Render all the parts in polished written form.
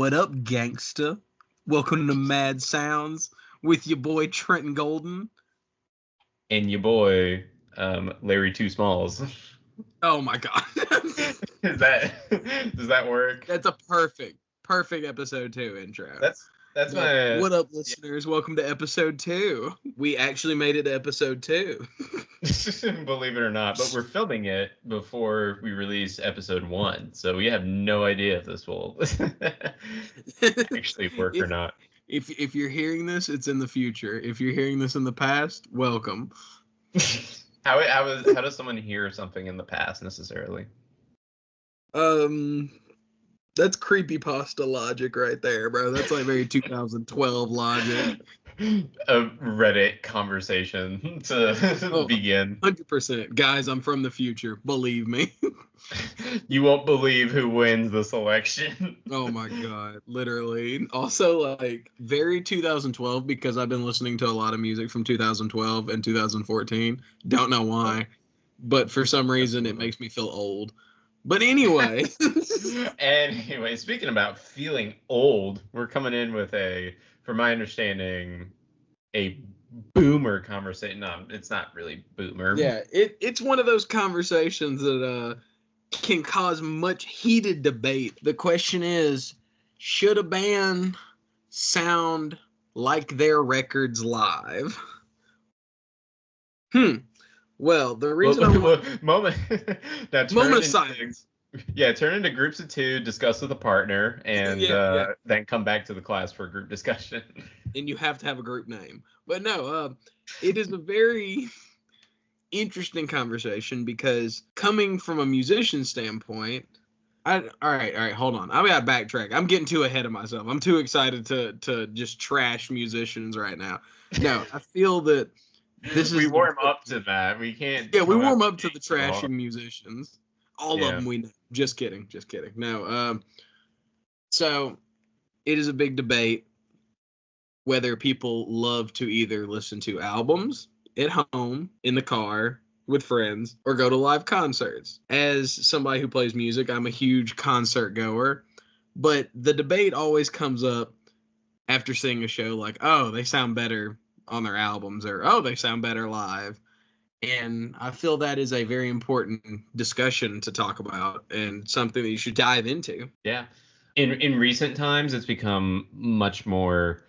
What up, gangsta? Welcome to Mad Sounds with your boy Trenton Golden. And your boy, Larry Two Smalls. Oh my god. Does that work? That's a perfect episode 2 intro. That's my... What up, listeners? Welcome to episode 2. We actually made it to episode 2. Believe it or not, but we're filming it before we release episode 1, so we have no idea if this will actually work or not. If you're hearing this, it's in the future. If you're hearing this in the past, welcome. How does someone hear something in the past necessarily? That's creepypasta logic right there, bro. That's like very 2012 logic. A Reddit conversation to begin. 100%. Guys, I'm from the future. Believe me. You won't believe who wins this election. Oh my god, literally. Also, like, very 2012 because I've been listening to a lot of music from 2012 and 2014. Don't know why, but for some reason it makes me feel old. But anyway. Anyway, speaking about feeling old, we're coming in with from my understanding, a boomer conversation. No, it's not really boomer. Yeah, it's one of those conversations that can cause much heated debate. The question is, should a band sound like their records live? Well, the reason moment of silence. Yeah, turn into groups of 2, discuss with a partner, and then come back to the class for a group discussion. And you have to have a group name. But no, it is a very interesting conversation because coming from a musician standpoint, all right, hold on. I gotta backtrack. I'm getting too ahead of myself. I'm too excited to just trash musicians right now. No, I feel that we warm up to that. We can't. Yeah, we warm up to the trashing musicians. All of them we know. Just kidding. No. So it is a big debate whether people love to either listen to albums at home, in the car, with friends, or go to live concerts. As somebody who plays music, I'm a huge concert goer, but the debate always comes up after seeing a show like, oh, they sound better on their albums, or oh, they sound better live. And I feel that is a very important discussion to talk about and something that you should dive into. Yeah. In recent times, it's become much more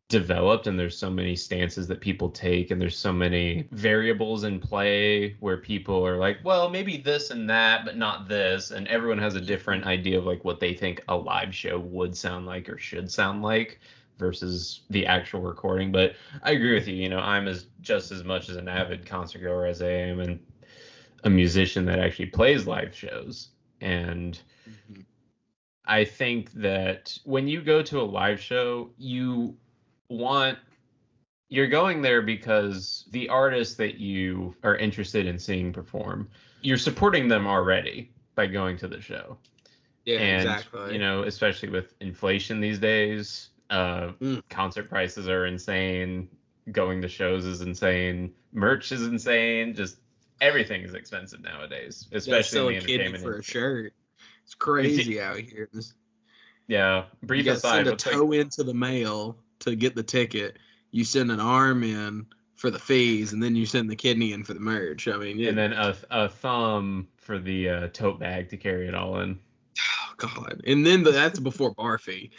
developed, and there's so many stances that people take, and there's so many variables in play where people are like, well, maybe this and that, but not this. And everyone has a different idea of like what they think a live show would sound like or should sound like versus the actual recording. But I agree with you. I'm just as much as an avid concert goer as I am a musician that actually plays live shows. And I think that when you go to a live show, you're going there because the artist that you are interested in seeing perform, you're supporting them already by going to the show. Yeah, and, exactly. Especially with inflation these days, concert prices are insane. Going to shows is insane. Merch is insane. Just everything is expensive nowadays, especially in the entertainment for a shirt. It's crazy out here. Yeah. Brief aside, send a toe into the mail to get the ticket. You send an arm in for the fees, and then you send the kidney in for the merch. I mean, and then a thumb for the tote bag to carry it all in. Oh God! And then that's before bar fee.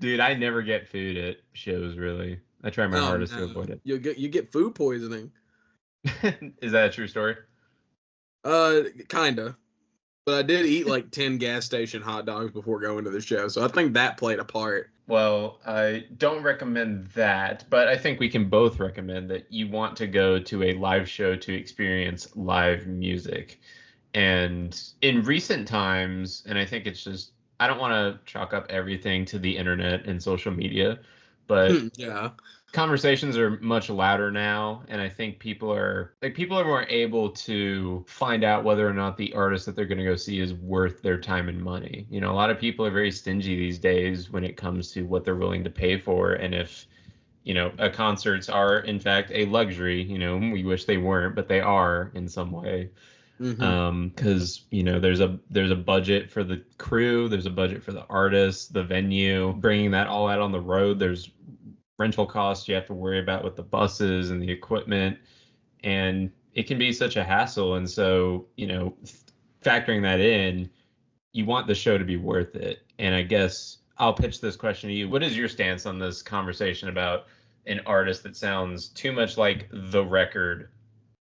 Dude, I never get food at shows. Really, I try my hardest to avoid it. You get food poisoning. Is that a true story? Kinda. But I did eat like 10 gas station hot dogs before going to the show, so I think that played a part. Well, I don't recommend that, but I think we can both recommend that you want to go to a live show to experience live music. And in recent times, and I think it's just, I don't want to chalk up everything to the internet and social media, but conversations are much louder now, and I think people are more able to find out whether or not the artist that they're going to go see is worth their time and money. A lot of people are very stingy these days when it comes to what they're willing to pay for, and if concerts are in fact a luxury, we wish they weren't, but they are in some way. Because there's a budget for the crew, there's a budget for the artist, the venue, bringing that all out on the road. There's rental costs you have to worry about with the buses and the equipment, and it can be such a hassle. And so factoring that in, you want the show to be worth it. And I guess I'll pitch this question to you. What is your stance on this conversation about an artist that sounds too much like the record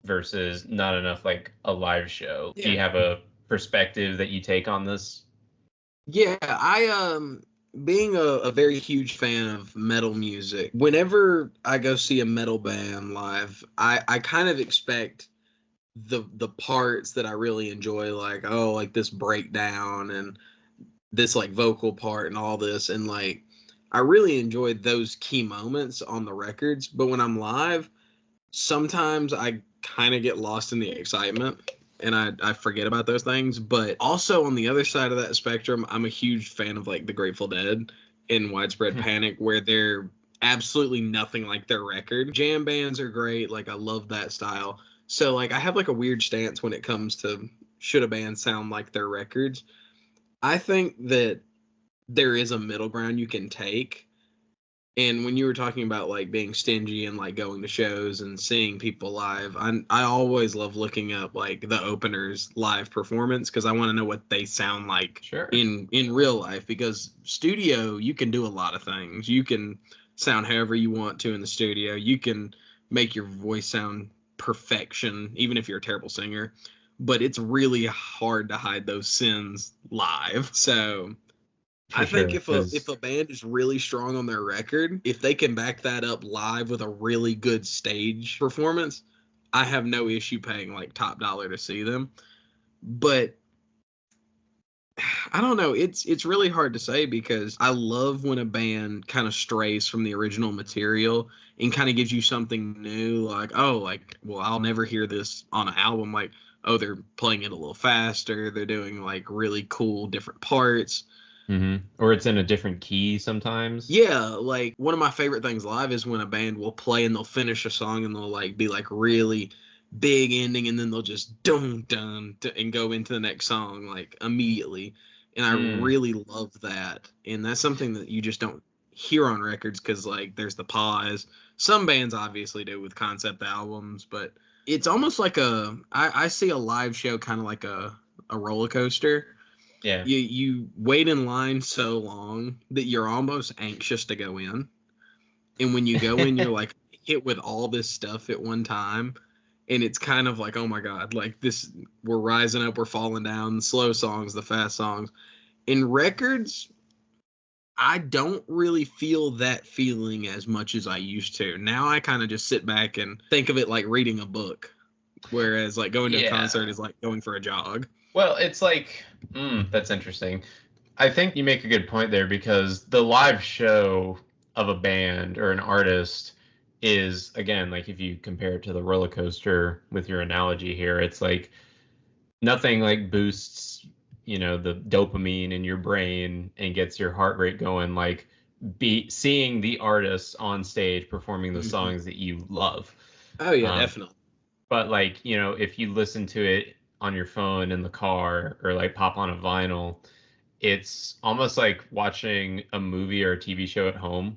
versus not enough like a live show? Yeah. Do you have a perspective that you take on this? Yeah, I being a very huge fan of metal music, whenever I go see a metal band live, I kind of expect the parts that I really enjoy, like this breakdown and this like vocal part and all this, and like I really enjoy those key moments on the records. But when I'm live, sometimes I kind of get lost in the excitement and I forget about those things. But also on the other side of that spectrum, I'm a huge fan of like the Grateful Dead and Widespread Panic, where they're absolutely nothing like their record. Jam bands are great. Like I love that style. So like I have like a weird stance when it comes to should a band sound like their records. I think that there is a middle ground you can take. And when you were talking about like being stingy and like going to shows and seeing people live, I always love looking up like the openers live performance, because I want to know what they sound like in real life. Because studio, you can do a lot of things. You can sound however you want to in the studio. You can make your voice sound perfection, even if you're a terrible singer. But it's really hard to hide those sins live. So I think if a band is really strong on their record, if they can back that up live with a really good stage performance, I have no issue paying like top dollar to see them. But I don't know. It's really hard to say, because I love when a band kind of strays from the original material and kind of gives you something new. Like, well, I'll never hear this on an album. Like, oh, they're playing it a little faster. They're doing like really cool different parts. Mm-hmm. Or it's in a different key sometimes. Yeah, like one of my favorite things live is when a band will play and they'll finish a song and they'll like be like really big ending, and then they'll just dun and go into the next song like immediately. And I really love that. And that's something that you just don't hear on records, because like there's the pause. Some bands obviously do with concept albums, but it's almost like I see a live show kind of like a roller coaster. Yeah. You wait in line so long that you're almost anxious to go in. And when you go in, you're like hit with all this stuff at one time. And it's kind of like, oh my God, like this, we're rising up, we're falling down, the slow songs, the fast songs. In records, I don't really feel that feeling as much as I used to. Now I kind of just sit back and think of it like reading a book. Whereas like going to a concert is like going for a jog. Well, it's like, that's interesting. I think you make a good point there, because the live show of a band or an artist is, again, like if you compare it to the roller coaster with your analogy here, it's like nothing like boosts, the dopamine in your brain and gets your heart rate going like seeing the artist on stage performing the songs that you love. Oh, yeah, definitely. But like, if you listen to it on your phone in the car or like pop on a vinyl, it's almost like watching a movie or a TV show at home.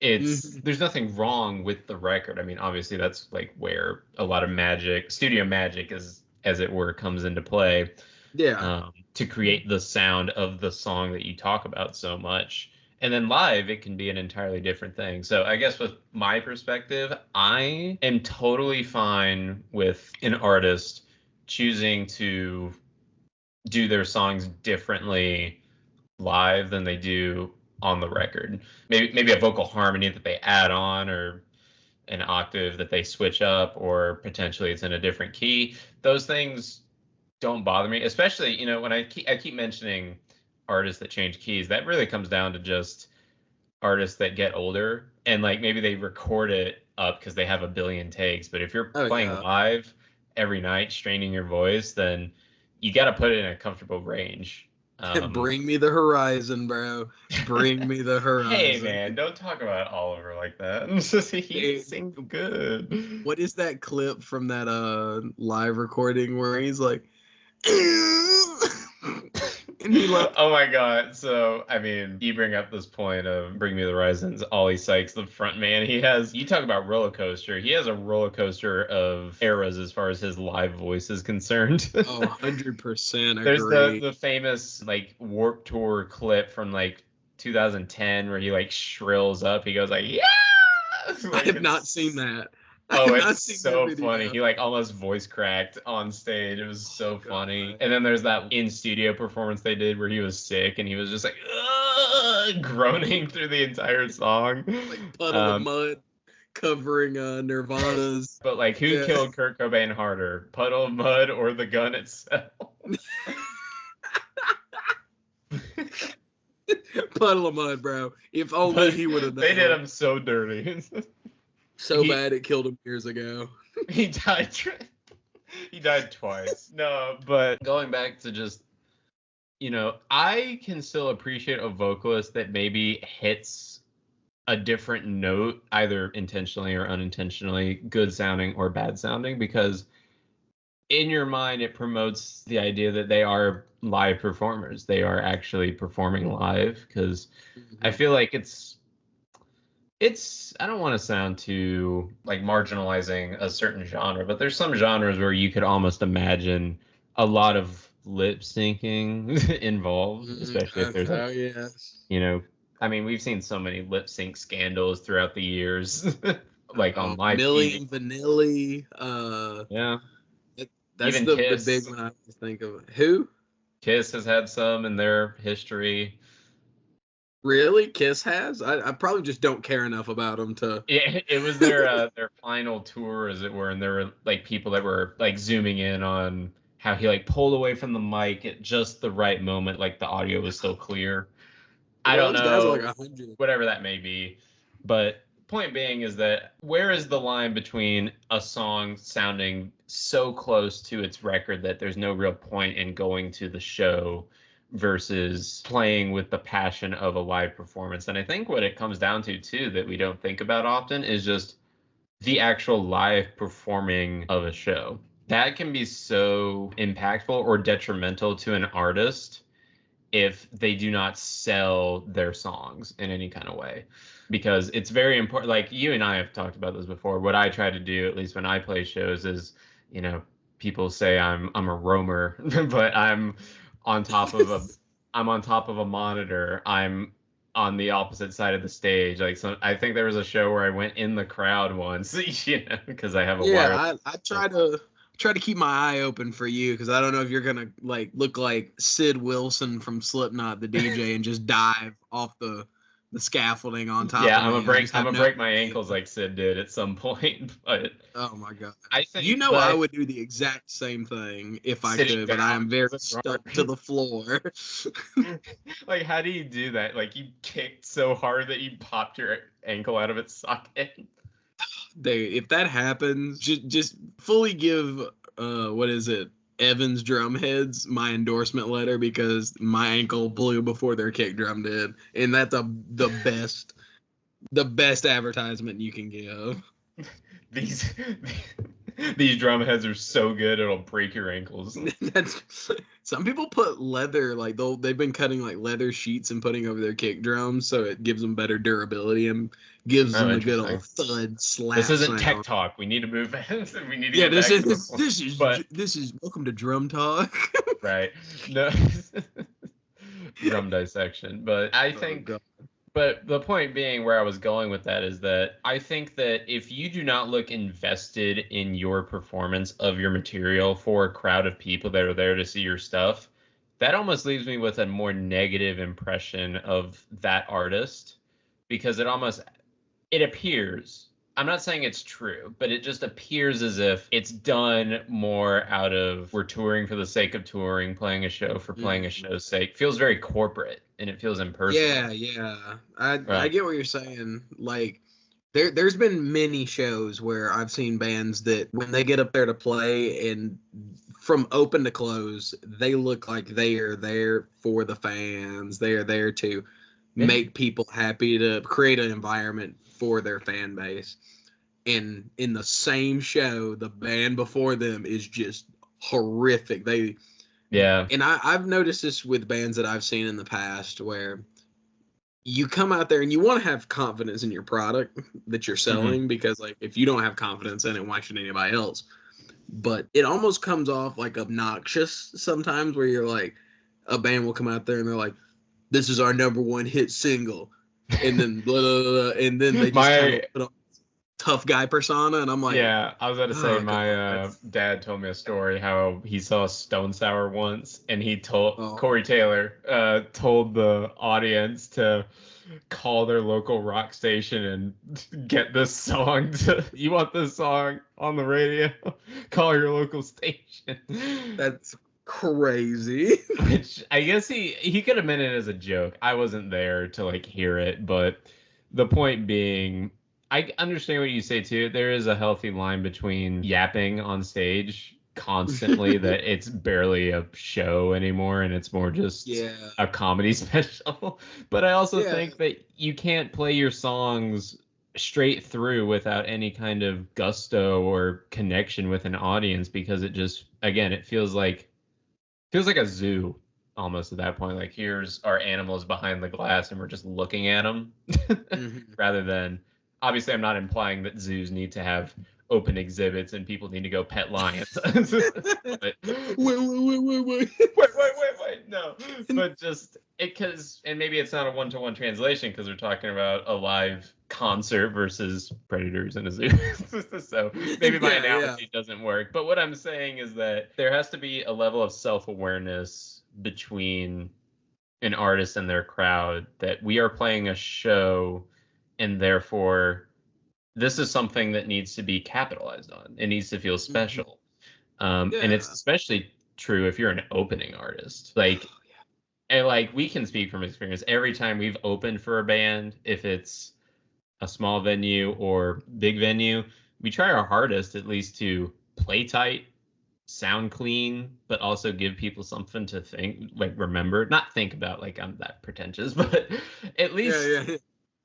There's nothing wrong with the record. I mean, obviously that's like where a lot of magic, studio magic is, as it were, comes into play. Yeah. To create the sound of the song that you talk about so much. And then live, it can be an entirely different thing. So I guess with my perspective, I am totally fine with an artist choosing to do their songs differently live than they do on the record. Maybe a vocal harmony that they add on, or an octave that they switch up, or potentially it's in a different key. Those things don't bother me, especially, when I keep mentioning artists that change keys. That really comes down to just artists that get older and like maybe they record it up because they have a billion takes. But if you're playing live every night, straining your voice, then you got to put it in a comfortable range. Bring me the horizon, bro. Bring me the horizon. Hey, man, don't talk about Oliver like that. He sings good. What is that clip from that live recording where he's like, and he like, oh my god. So I mean, you bring up this point of Bring Me the Horizon's Ollie Sykes, the front man. You talk about roller coaster. He has a roller coaster of eras as far as his live voice is concerned. 100% There's agree. the famous like Warped Tour clip from like 2010 where he like shrills up. He goes like, yeah. I have not seen that. Oh, it's so funny. He like almost voice cracked on stage. It was so funny. And then there's that in studio performance they did where he was sick and he was just like groaning through the entire song. Like Puddle of Mud covering Nirvana's. But like, who killed Kurt Cobain harder, Puddle of Mud or the gun itself? Puddle of Mud, bro. If only he would have known. They did him so dirty. So bad it killed him years ago. He died. He died twice. No, but going back to just, I can still appreciate a vocalist that maybe hits a different note, either intentionally or unintentionally, good sounding or bad sounding, because in your mind it promotes the idea that they are live performers. They are actually performing live, because I feel like it's I don't want to sound too like marginalizing a certain genre, but there's some genres where you could almost imagine a lot of lip syncing involved, especially if there's I mean, we've seen so many lip sync scandals throughout the years, like on live Milli TV. Vanilli. Yeah. That's Even the big one I think of. Who? Kiss has had some in their history. Really? Kiss has? I probably just don't care enough about them to. Yeah, it was their final tour, as it were, and there were like people that were like zooming in on how he like pulled away from the mic at just the right moment, like the audio was still clear. I don't know, guys are like 100. Whatever that may be, but point being is that where is the line between a song sounding so close to its record that there's no real point in going to the show versus playing with the passion of a live performance? And I think what it comes down to too, that we don't think about often, is just the actual live performing of a show. That can be so impactful or detrimental to an artist if they do not sell their songs in any kind of way, because it's very important. Like you and I have talked about this before. What I try to do, at least when I play shows, is, people say I'm a roamer, but I'm on top of a monitor. I'm on the opposite side of the stage. Like, so I think there was a show where I went in the crowd once, because I have a wireless. I try to keep my eye open for you, because I don't know if you're gonna like look like Sid Wilson from Slipknot, the DJ, and just dive off the scaffolding on top. Yeah, I'm gonna break my ankles like Sid did at some point. But oh my god, I think I would do the exact same thing if I could, but I am very stuck to the floor. Like, how do you do that? Like, you kicked so hard that you popped your ankle out of its socket. If that happens, just fully give Evans Drumheads my endorsement letter, because my ankle blew before their kick drum did, and that's the best advertisement you can give. These drum heads are so good it'll break your ankles. Some people put leather, like they've been cutting like leather sheets and putting over their kick drums, so it gives them better durability and gives them a good old thud slap. This isn't sound. tech talk. We need to move. We need to. Yeah, this is welcome to Drum Talk. Right. No. Drum dissection, but I think. But the point being, where I was going with that, is that I think that if you do not look invested in your performance of your material for a crowd of people that are there to see your stuff, that almost leaves me with a more negative impression of that artist, because it appears, I'm not saying it's true, but it just appears as if it's done more out of, we're touring for the sake of touring, playing a show for playing a show's sake. Feels very corporate, and it feels impersonal. Yeah. I get what you're saying. Like, there's been many shows where I've seen bands that when they get up there to play and from open to close, they look like they are there for the fans. They are there to make people happy, to create an environment for their fan base. And in the same show, the band before them is just horrific. And I've noticed this with bands that I've seen in the past, where you come out there and you want to have confidence in your product that you're selling, because like if you don't have confidence in it, why should anybody else? But it almost comes off like obnoxious sometimes, where you're like, a band will come out there and they're like, this is our number one hit single, and then blah, blah, blah, and then they just kind of put on tough guy persona, and I'm like, yeah, I was about to say, my dad told me a story how he saw Stone Sour once, and he told Corey Taylor told the audience to call their local rock station and get this song. You want this song on the radio? Call your local station. That's crazy. Which I guess he could have meant it as a joke. I wasn't there to like hear it, but the point being, I understand what you say too. There is a healthy line between yapping on stage constantly that it's barely a show anymore and it's more just a comedy special. But I also think that you can't play your songs straight through without any kind of gusto or connection with an audience, because it just, again, it feels like a zoo almost at that point. Like, here's our animals behind the glass and we're just looking at them rather than, obviously I'm not implying that zoos need to have open exhibits and people need to go pet lions. But, wait, no. But just because, and maybe it's not a one-to-one translation because we're talking about a live concert versus predators in a zoo. So maybe my analogy doesn't work. But what I'm saying is that there has to be a level of self-awareness between an artist and their crowd, that we are playing a show and therefore this is something that needs to be capitalized on. It needs to feel special. And it's especially true if you're an opening artist. Like, and like, we can speak from experience. Every time we've opened for a band, if it's a small venue or big venue, we try our hardest at least to play tight, sound clean, but also give people something to think, like, remember, not think about, like, I'm that pretentious, but at least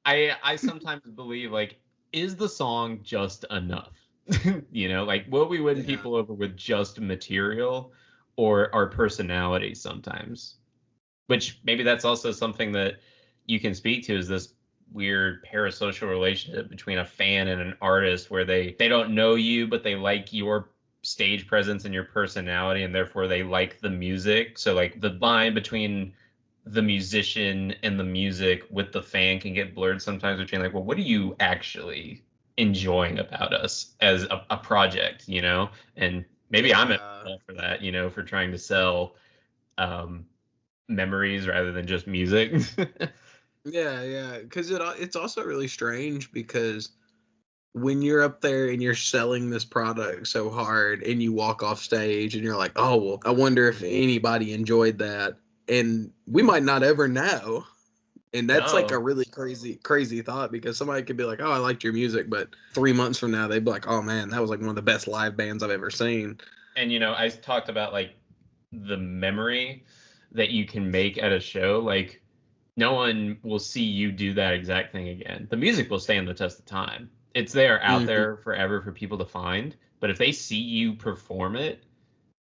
I sometimes believe, like, is the song just enough? You know, like, will we win people over with just material or our personality sometimes? Which maybe that's also something that you can speak to, is this weird parasocial relationship between a fan and an artist, where they don't know you, but they like your stage presence and your personality, and therefore they like the music. So like the line between the musician and the music with the fan can get blurred sometimes between, like, well, what are you actually enjoying about us as a project, you know? And maybe I'm at fault for that, you know, for trying to sell memories rather than just music. Because it's also really strange, because when you're up there and you're selling this product so hard and you walk off stage and you're like, oh, well, I wonder if anybody enjoyed that. And we might not ever know. And that's like a really crazy thought, because somebody could be like, oh, I liked your music, but 3 months from now, they'd be like, oh, man, that was like one of the best live bands I've ever seen. And, you know, I talked about like the memory that you can make at a show. Like, no one will see you do that exact thing again. The music will stand the test of time. It's there, out there forever for people to find. But if they see you perform it,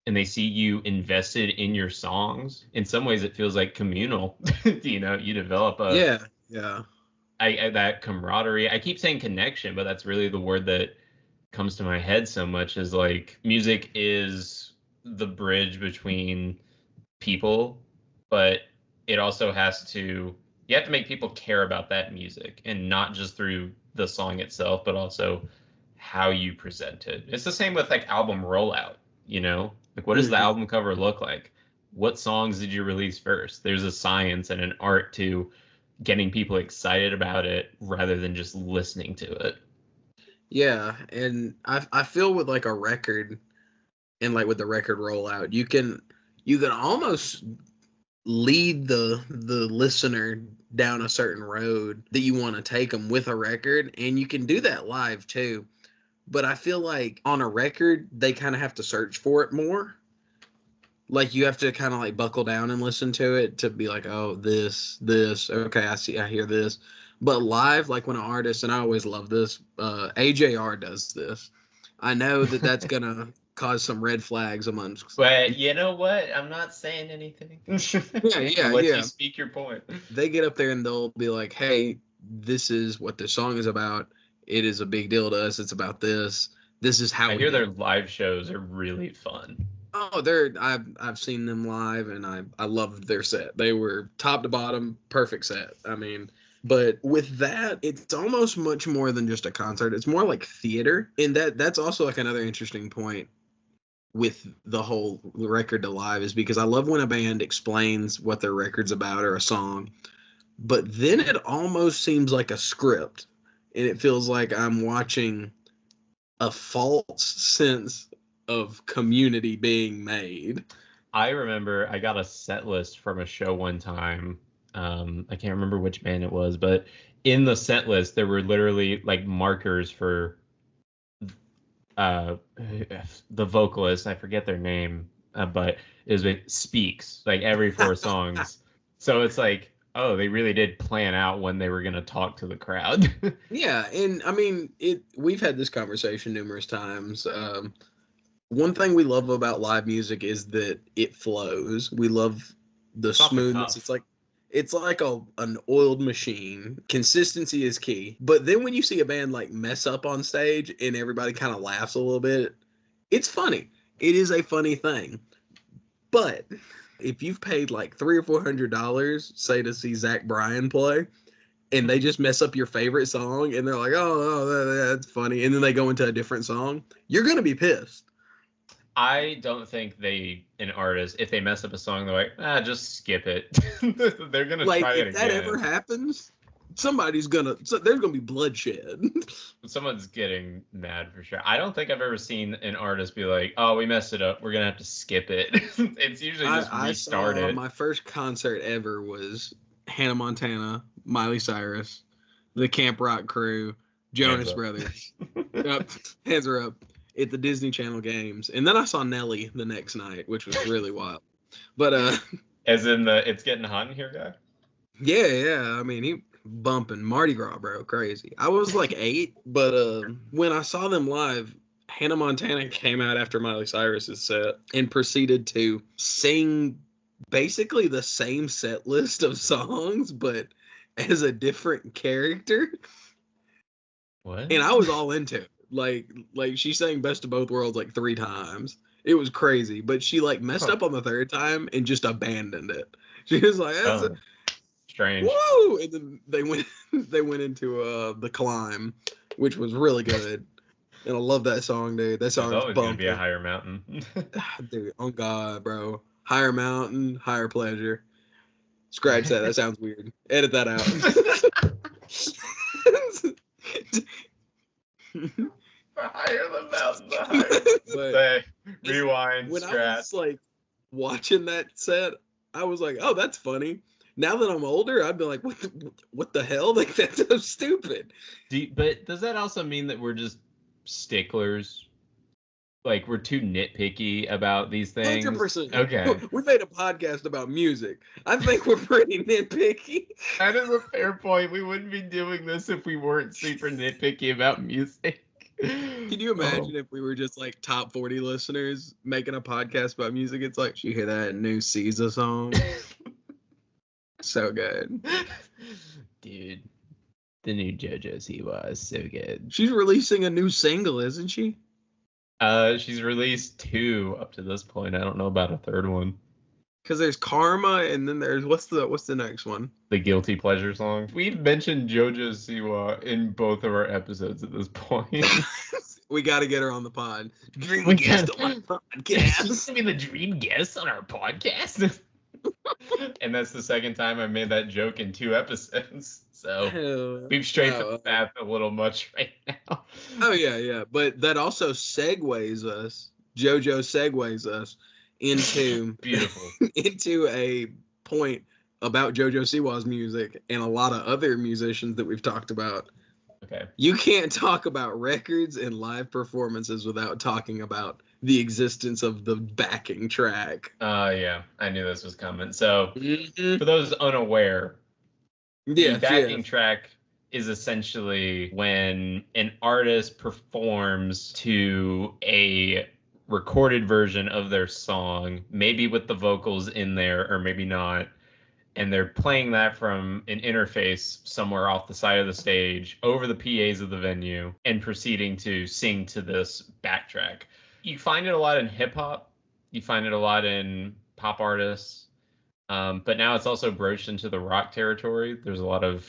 and they see you invested in your songs, in some ways it feels like communal. You know, you develop that camaraderie. I keep saying connection, but that's really the word that comes to my head so much, is like, music is the bridge between people, but it also you have to make people care about that music, and not just through the song itself, but also how you present it. It's the same with like album rollout, you know? Like, what does the album cover look like? What songs did you release first? There's a science and an art to getting people excited about it rather than just listening to it. Yeah, and I feel with like a record, and like with the record rollout, you can almost lead the listener down a certain road that you want to take them with a record, and you can do that live too. But I feel like on a record, they kind of have to search for it more. Like you have to kind of like buckle down and listen to it to be like, oh, this, okay, I hear this. But live, like when an artist, and I always love this, AJR does this. I know that that's gonna cause some red flags amongst. But you know what? I'm not saying anything. Yeah. Let you speak your point. They get up there and they'll be like, hey, this is what this song is about. It is a big deal to us. It's about this. This is how I hear their live shows are really fun. Oh, I've seen them live and I loved their set. They were top to bottom, perfect set. I mean, but with that, it's almost much more than just a concert. It's more like theater. And that's also like another interesting point with the whole record to live is because I love when a band explains what their record's about or a song, but then it almost seems like a script and it feels like I'm watching a false sense of community being made. I remember I got a set list from a show one time. I can't remember which band it was, but in the set list there were literally like markers for the vocalist. I forget their name, but it speaks like every 4 songs. So it's like, oh, they really did plan out when they were going to talk to the crowd. Yeah, and I mean, we've had this conversation numerous times. One thing we love about live music is that it flows. We love the smoothness. It's like an oiled machine. Consistency is key. But then when you see a band like mess up on stage and everybody kind of laughs a little bit, it's funny. It is a funny thing. But if you've paid like $300 or $400, say to see Zach Bryan play, and they just mess up your favorite song, and they're like, oh, that's funny, and then they go into a different song, you're gonna be pissed. I don't think an artist, if they mess up a song, they're like, just skip it. They're gonna try it again. If that ever happens, there's gonna be bloodshed. Someone's getting mad for sure. I don't think I've ever seen an artist be like, oh, we messed it up, we're gonna have to skip it. It's usually just restart it. My first concert ever was Hannah Montana, Miley Cyrus, the Camp Rock crew, Jonas Brothers. Yep, hands are up. At the Disney Channel games, and then I saw Nelly the next night, which was really wild. But as in the "It's Getting Hot in Here" guy. Yeah. I mean, he bumping Mardi Gras, bro, crazy. I was like 8, but when I saw them live, Hannah Montana came out after Miley Cyrus's set and proceeded to sing basically the same set list of songs, but as a different character. What? And I was all into it. Like she sang Best of Both Worlds like 3 times. It was crazy, but she like messed up on the 3rd time and just abandoned it. She was like, "That's strange." Woo! And then they went into The Climb, which was really good. And I love that song, dude. That song is always gonna be a higher mountain. Dude, oh God, bro. Higher mountain, higher pleasure. Scratch that. That sounds weird. Edit that out. The higher the mountain, the higher. Rewind, when scratch. I was like watching that set, I was like, oh, that's funny. Now that I'm older, I'd be like, what the hell? Like, that's so stupid. But does that also mean that we're just sticklers? Like, we're too nitpicky about these things? 100%. Okay. We made a podcast about music. I think we're pretty nitpicky. That is a fair point. We wouldn't be doing this if we weren't super nitpicky about music. Can you imagine if we were just like top 40 listeners making a podcast about music? It's like, you hear that new SZA song? So good. Dude, the new JoJo Siwa is so good. She's releasing a new single, isn't she? She's released 2 up to this point. I don't know about a 3rd one. Because there's Karma, and then there's what's the next one? The Guilty Pleasure song. We've mentioned JoJo Siwa in both of our episodes at this point. We got to get her on the pod. Dream guest on our podcast. She's gonna be the dream guest on our podcast. And that's the 2nd time I made that joke in 2 episodes. So we've strayed from the path a little much right now. Oh yeah. But that also segues us. JoJo segues us into beautiful into a point about JoJo Siwa's music and a lot of other musicians that we've talked about. Okay. You can't talk about records and live performances without talking about the existence of the backing track. Yeah, I knew this was coming. So Mhm. for those unaware, the Yeah, backing track is essentially when an artist performs to a recorded version of their song, maybe with the vocals in there or maybe not, and they're playing that from an interface somewhere off the side of the stage over the PAs of the venue and proceeding to sing to this backtrack. You find it a lot in hip hop, you find it a lot in pop artists. But now it's also broached into the rock territory. There's a lot of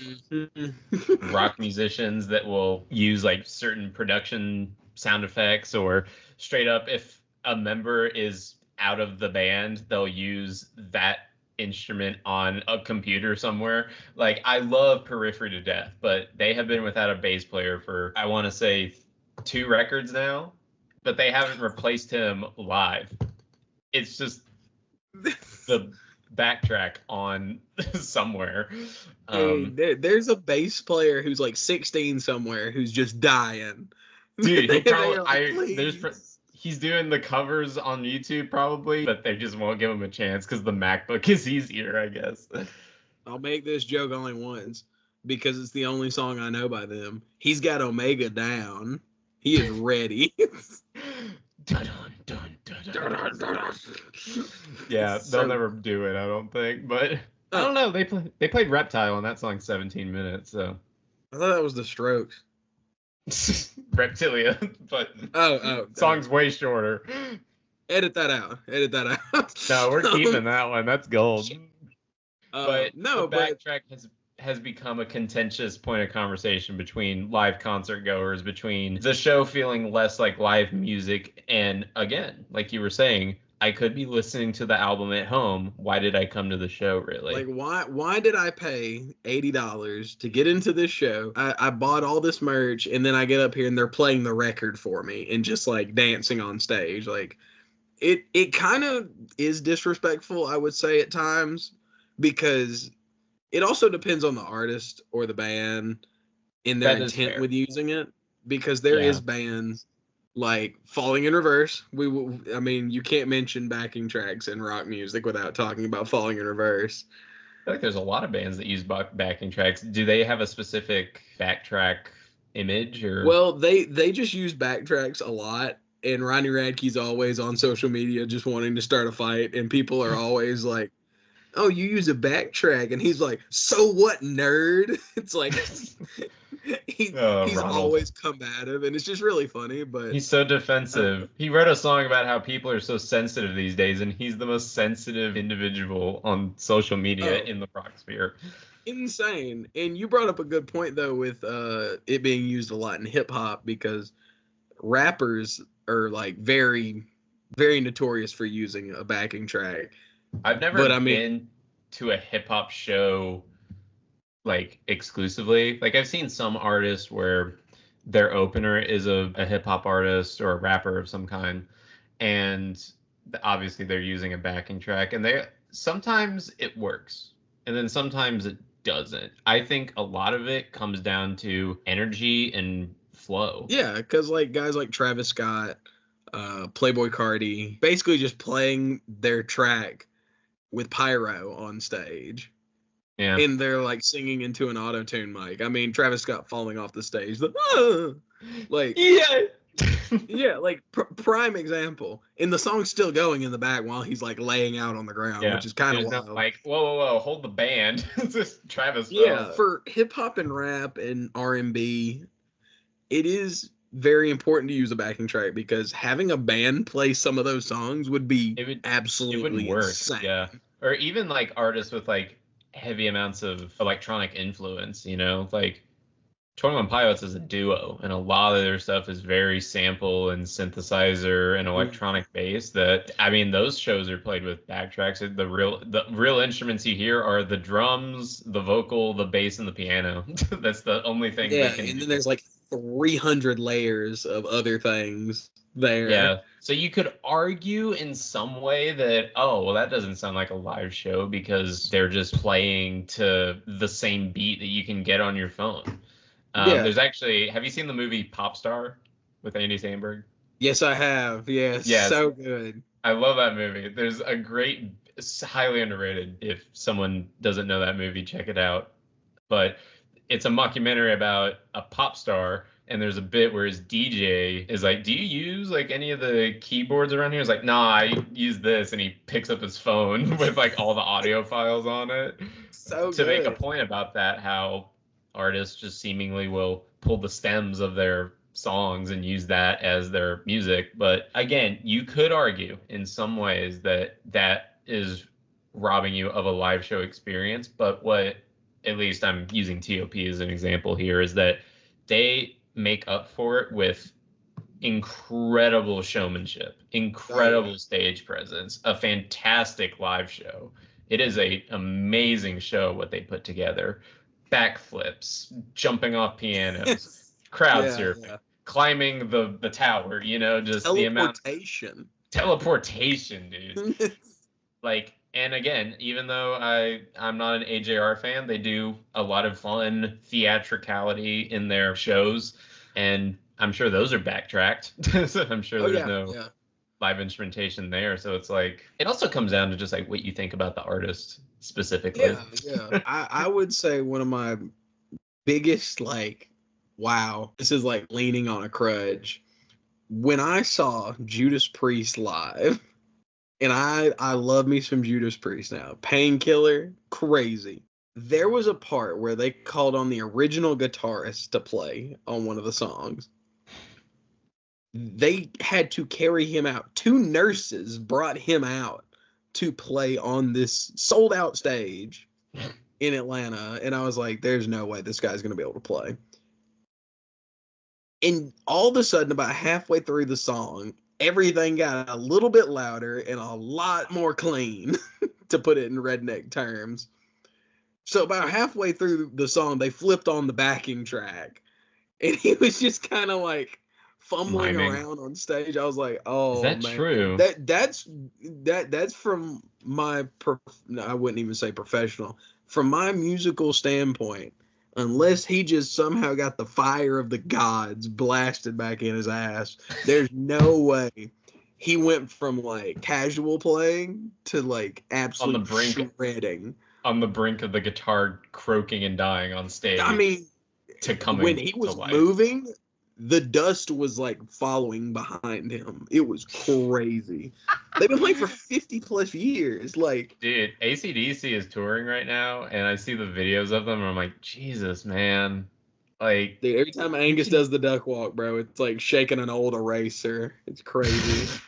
rock musicians that will use like certain production sound effects, or straight up, if a member is out of the band, they'll use that instrument on a computer somewhere. Like, I love Periphery to death, but they have been without a bass player for, I want to say, 2 records now, but they haven't replaced him live. It's just the backtrack on somewhere. Hey, there's a bass player who's like 16 somewhere who's just dying. Dude, he probably like, he's doing the covers on YouTube probably, but they just won't give him a chance because the MacBook is easier, I guess. I'll make this joke only once because it's the only song I know by them. He's got Omega down. He is ready. Yeah, they'll never do it, I don't think. But I don't know. They played Reptile on that song 17 minutes, so. I thought that was the Strokes. Reptilia, but song's way shorter. Edit that out. No, we're keeping that one. That's gold. But no, the backtrack has become a contentious point of conversation between live concert goers, between the show feeling less like live music, and again, like you were saying, I could be listening to the album at home. Why did I come to the show, really? Like, why did I pay $80 to get into this show? I bought all this merch, and then I get up here and they're playing the record for me and just like dancing on stage. Like, it kind of is disrespectful, I would say, at times, because it also depends on the artist or the band and their intent with using it. Because there is bands like Falling in Reverse. I mean, you can't mention backing tracks in rock music without talking about Falling in Reverse. I feel like there's a lot of bands that use backing tracks. Do they have a specific backtrack image, or? Well, they just use backtracks a lot, and Ronnie Radke's always on social media just wanting to start a fight, and people are always like, "Oh, you use a backtrack," and he's like, "So what, nerd?" It's like he's always combative, and it's just really funny. But he's so defensive. He wrote a song about how people are so sensitive these days, and he's the most sensitive individual on social media in the rock sphere. Insane. And you brought up a good point though with it being used a lot in hip hop, because rappers are like very, very notorious for using a backing track. I've never been to a hip hop show like exclusively. Like, I've seen some artists where their opener is a hip hop artist or a rapper of some kind, and obviously they're using a backing track, and sometimes it works and then sometimes it doesn't. I think a lot of it comes down to energy and flow. Yeah, because like guys like Travis Scott, Playboi Carti, basically just playing their track with pyro on stage. Yeah. And they're like singing into an auto-tune mic. I mean, Travis Scott falling off the stage. Like, yeah, like prime example. And the song's still going in the back while he's like laying out on the ground, which is kind of wild. No, like, whoa, hold the band. It's just Travis. Yeah, for hip hop and rap and R&B, it is very important to use a backing track, because having a band play some of those songs would absolutely work. Insane. Yeah, or even like artists with like heavy amounts of electronic influence, you know, like 21 Pilots is a duo, and a lot of their stuff is very sample and synthesizer and electronic bass. That, I mean, those shows are played with backtracks. The real instruments you hear are the drums, the vocal, the bass, and the piano. That's the only thing. Yeah, and then there's like 300 layers of other things there. Yeah. So you could argue in some way that, oh, well, that doesn't sound like a live show because they're just playing to the same beat that you can get on your phone. There's actually, have you seen the movie Pop Star with Andy Samberg? Yes, I have. Yes, Yes. so good. I love that movie. There's a great, it's highly underrated. If someone doesn't know that movie, check it out. But it's a mockumentary about a pop star, and there's a bit where his DJ is like, "Do you use like any of the keyboards around here?" He's like, "Nah, I use this," and he picks up his phone with like all the audio files on it So to make a good. point about that, how artists just seemingly will pull the stems of their songs and use that as their music. But again, you could argue in some ways that that is robbing you of a live show experience. But what, at least I'm using TOP as an example here, is that they make up for it with incredible showmanship, incredible stage presence, a fantastic live show. It is a amazing show what they put together. Backflips, jumping off pianos, crowd surfing, climbing the tower, you know, just the amount. Teleportation, dude. Like, and again, even though I'm not an AJR fan, they do a lot of fun theatricality in their shows, and I'm sure those are backtracked. So I'm sure there's no live instrumentation there. So it's like, it also comes down to just like what you think about the artist specifically. Yeah. I would say one of my biggest, like, wow, this is like leaning on a crutch. When I saw Judas Priest live, and I love me some Judas Priest now, Painkiller, crazy. There was a part where they called on the original guitarist to play on one of the songs. They had to carry him out. 2 nurses brought him out to play on this sold out stage in Atlanta. And I was like, there's no way this guy's going to be able to play. And all of a sudden, about halfway through the song, everything got a little bit louder and a lot more clean, to put it in redneck terms. So about halfway through the song, they flipped on the backing track. And he was just kind of like fumbling around on stage. I was like, "Oh, is that man, true? That's from my I wouldn't even say professional. From my musical standpoint, unless he just somehow got the fire of the gods blasted back in his ass, there's no way he went from like casual playing to like absolute shredding. On the brink of the guitar croaking and dying on stage. I mean, to coming when he was moving, the dust was like following behind him. It was crazy. They've been playing for 50 plus years. Like, dude, AC/DC is touring right now, and I see the videos of them, and I'm like, Jesus, man. Like, dude, every time Angus does the duck walk, bro, it's like shaking an old eraser. It's crazy.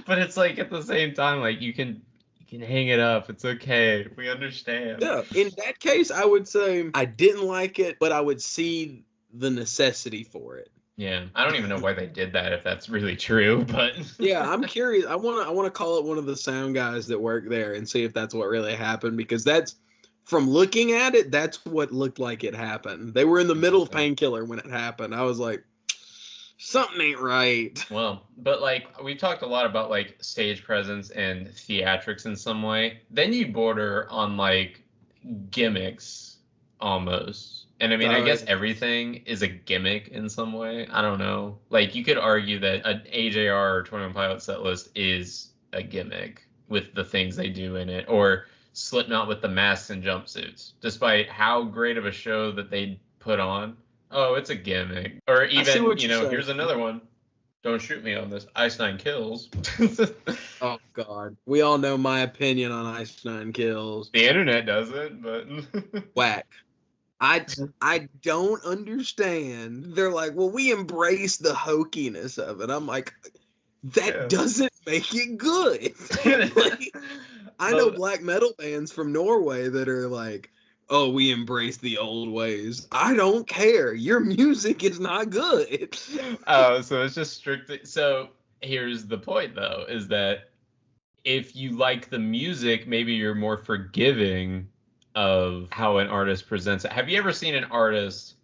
But it's like at the same time, like you can hang it up. It's okay. We understand. Yeah. In that case, I would say I didn't like it, but I would see the necessity for it. Yeah. I don't even know why they did that, if that's really true, but yeah, I'm curious. I want to call it one of the sound guys that work there and see if that's what really happened, because that's, from looking at it, that's what looked like it happened. They were in the middle of Painkiller when it happened. I was like, something ain't right. Well, but like we talked a lot about like stage presence and theatrics in some way. Then you border on like gimmicks almost. And I mean, I guess everything is a gimmick in some way. I don't know. Like you could argue that an AJR or 21 Pilot set list is a gimmick with the things they do in it, or Slipknot with the masks and jumpsuits, despite how great of a show that they put on. Oh, it's a gimmick. Or even, you know, here's another one. Don't shoot me on this. Ice Nine Kills. Oh, God. We all know my opinion on Ice Nine Kills. The internet doesn't, but... Whack. I don't understand. They're like, well, we embrace the hokiness of it. I'm like, that doesn't make it good. Like, I know black metal bands from Norway that are like, oh, we embrace the old ways. I don't care. Your music is not good. Oh, so it's just strictly... So here's the point, though, is that if you like the music, maybe you're more forgiving of how an artist presents it. Have you ever seen an artist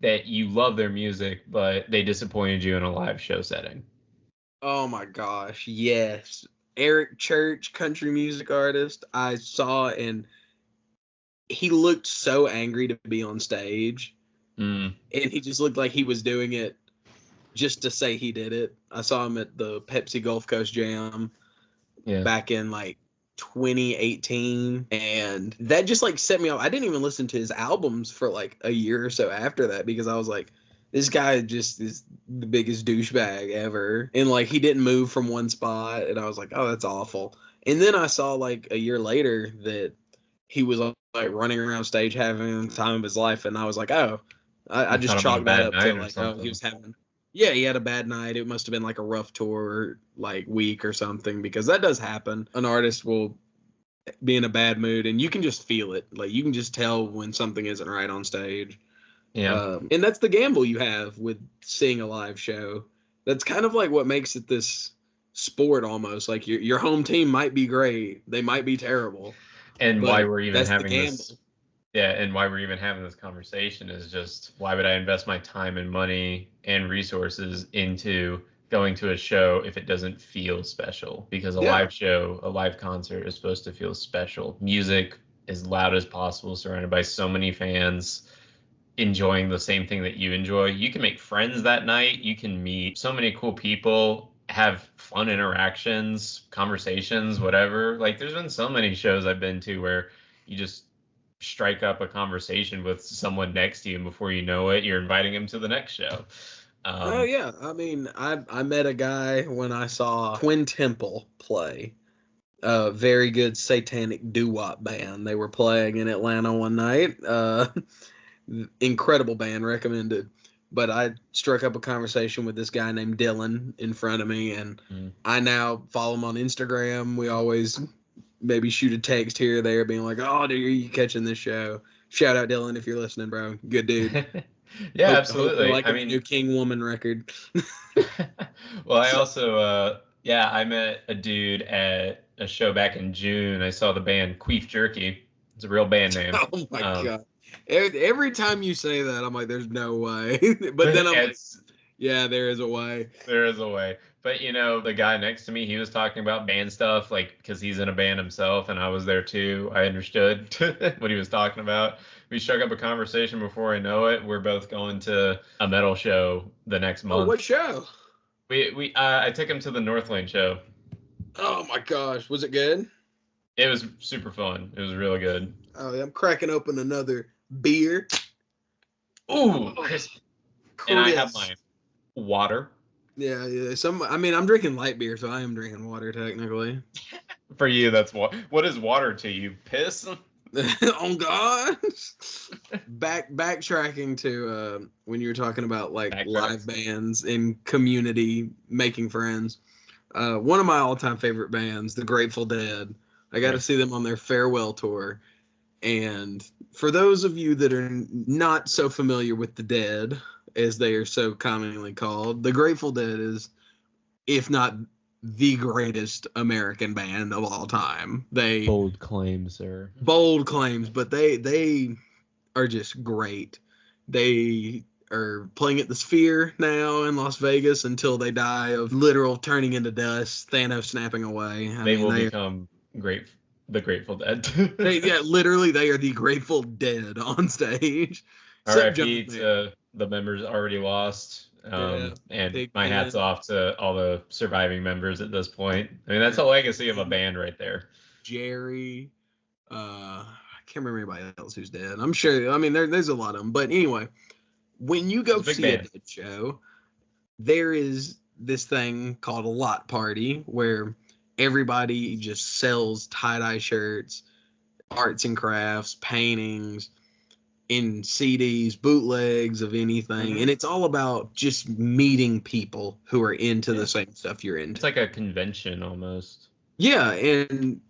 that you love their music, but they disappointed you in a live show setting? Oh, my gosh. Yes. Eric Church, country music artist, I saw, and he looked so angry to be on stage, and he just looked like he was doing it just to say he did it. I saw him at the Pepsi Gulf Coast Jam back in like 2018, and that just like set me off. I didn't even listen to his albums for like a year or so after that, because I was like, this guy just is the biggest douchebag ever. And like, he didn't move from one spot, and I was like, oh, that's awful. And then I saw like a year later that he was like running around stage having the time of his life, and I was like, oh, I just chalked that up to like, oh, he was having. Yeah, he had a bad night. It must have been like a rough tour, like week or something, because that does happen. An artist will be in a bad mood, and you can just feel it. Like, you can just tell when something isn't right on stage. Yeah. And that's the gamble you have with seeing a live show. That's kind of like what makes it this sport almost. Like, your home team might be great. They might be terrible. And why we're even having this. Yeah, and why we're even having this conversation is just, why would I invest my time and money and resources into going to a show if it doesn't feel special? Because a live show, a live concert is supposed to feel special. Music as loud as possible, surrounded by so many fans enjoying the same thing that you enjoy. You can make friends that night. You can meet so many cool people, have fun interactions, conversations, whatever. Like, there's been so many shows I've been to where you just strike up a conversation with someone next to you, and before you know it, you're inviting him to the next show. Oh yeah, I mean, I met a guy when I saw Twin Temple play, a very good satanic doo-wop band. They were playing in Atlanta one night. Incredible band, recommended. But I struck up a conversation with this guy named Dylan in front of me, and I now follow him on Instagram. We always maybe shoot a text here or there being like, oh, dude, are you catching this show? Shout out Dylan if you're listening, bro. Good dude. Yeah, absolutely. Like a new King Woman record. Well, I also, I met a dude at a show back in June. I saw the band Queef Jerky. It's a real band name. Oh my God. Every time you say that, I'm like, there's no way. But then I'm like, yeah, there is a way. There is a way. But, you know, the guy next to me, he was talking about band stuff, like, because he's in a band himself, and I was there too. I understood what he was talking about. We struck up a conversation. Before I know it, we're both going to a metal show the next month. Oh, what show? I took him to the Northlane show. Oh my gosh, was it good? It was super fun. It was really good. Oh, yeah, I'm cracking open another beer. Ooh, crisp. And I have my water. Yeah. I'm drinking light beer, so I am drinking water technically. For you, that's what is water to you? Piss? Oh God! Backtracking to when you were talking about like live bands and community making friends. One of my all-time favorite bands, the Grateful Dead. I got to see them on their farewell tour. And for those of you that are not so familiar with the Dead, as they are so commonly called, the Grateful Dead is, if not the greatest American band of all time. Bold claims, sir. Bold claims, but they are just great. They are playing at the Sphere now in Las Vegas until they die of literal turning into dust, Thanos snapping away. They will become the Grateful Dead. Literally, they are the Grateful Dead on stage. R.I.P. to the members already lost. And my hat's off to all the surviving members at this point. I mean, that's a legacy of a band right there. Jerry, I can't remember anybody else who's dead. I'm sure. I mean, there's a lot of them. But anyway, when you go see a Dead show, there is this thing called a lot party where everybody just sells tie-dye shirts, arts and crafts, paintings, in CDs, bootlegs of anything, and it's all about just meeting people who are into the same stuff you're into. It's like a convention almost. Yeah, and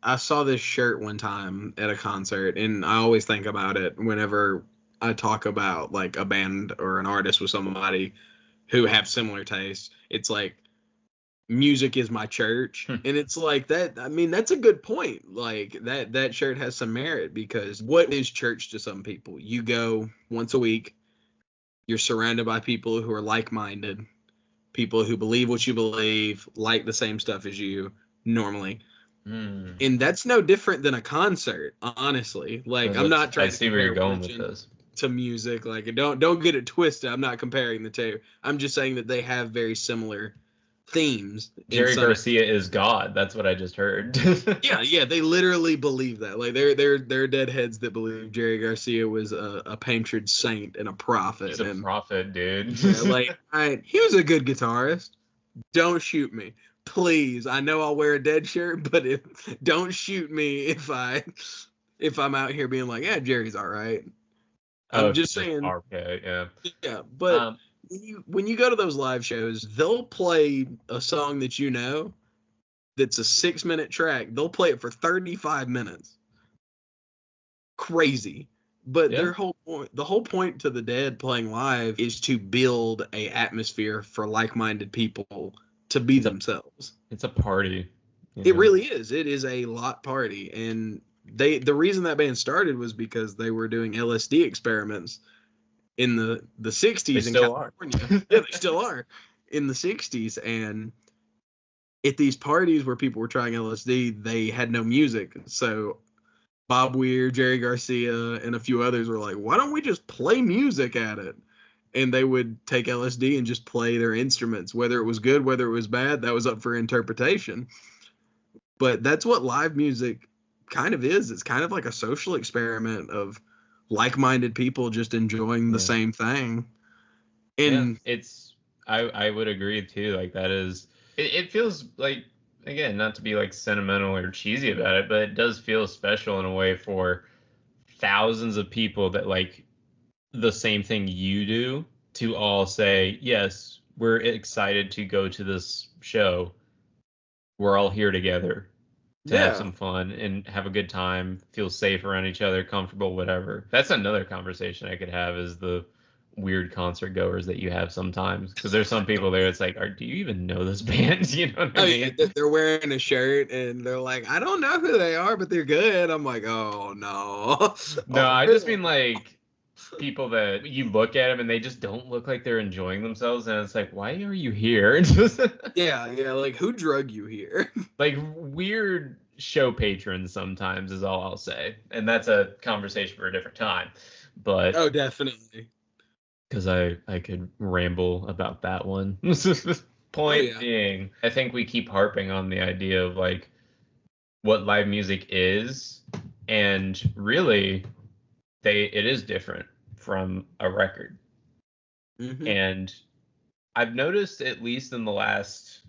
I saw this shirt one time at a concert, and I always think about it whenever I talk about like a band or an artist with somebody who have similar tastes. It's like, music is my church. And it's like that. I mean, that's a good point. Like that shirt has some merit, because what is church to some people? You go once a week, you're surrounded by people who are like-minded, people who believe what you believe, like the same stuff as you normally. And that's no different than a concert, honestly. Like, I'm not trying to. I see where you're going with this. to music. Like, don't get it twisted. I'm not comparing the two. I'm just saying that they have very similar themes. Jerry Garcia is God. That's what I just heard. yeah, they literally believe that. Like, they're deadheads that believe Jerry Garcia was a patron saint and a prophet. He's a prophet, dude. He was a good guitarist. Don't shoot me, please. I know I'll wear a Dead shirt, but don't shoot me if I'm out here being like, yeah, Jerry's all right. I'm just saying. Okay, yeah. Yeah, but when you go to those live shows, they'll play a song that you know that's a 6-minute track. They'll play it for 35 minutes. Crazy. But the whole point to the Dead playing live is to build a atmosphere for like-minded people to be themselves. It's a party. It really is. It is a lot party. And the reason that band started was because they were doing LSD experiments in the 60s in California. Yeah, they still are in the 60s. And at these parties where people were trying LSD, they had no music. So Bob Weir, Jerry Garcia, and a few others were like, why don't we just play music at it? And they would take LSD and just play their instruments. Whether it was good, whether it was bad, that was up for interpretation. But that's what live music kind of is. It's kind of like a social experiment of like-minded people just enjoying the same thing. And I would agree too. Like, that is, it feels like, again, not to be like sentimental or cheesy about it, but it does feel special in a way for thousands of people that like the same thing you do to all say, yes, we're excited to go to this show. We're all here together to have some fun and have a good time, feel safe around each other, comfortable, whatever. That's another conversation I could have, is the weird concert goers that you have sometimes, because there's some people there, it's like, do you even know this band? You know what I mean? They're wearing a shirt and they're like, I don't know who they are, but they're good. I'm like, oh no. I just mean like people that you look at them and they just don't look like they're enjoying themselves, and it's like, why are you here? yeah, like, who drug you here? Like, weird show patrons sometimes is all I'll say, and that's a conversation for a different time. But definitely, because I could ramble about that one. Point being, I think we keep harping on the idea of like what live music is, and really it is different from a record. Mm-hmm. And I've noticed, at least in the last,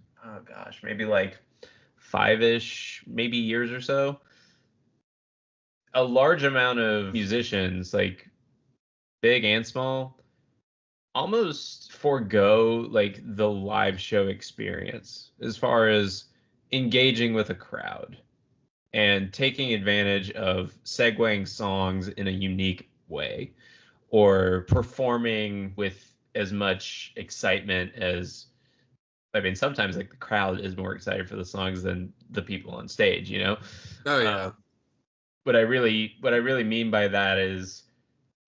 maybe like 5-ish, maybe years or so, a large amount of musicians, like big and small, almost forego like the live show experience as far as engaging with a crowd and taking advantage of segueing songs in a unique way, or performing with as much excitement as, I mean, sometimes like the crowd is more excited for the songs than the people on stage, you know? Oh yeah. What I really mean by that is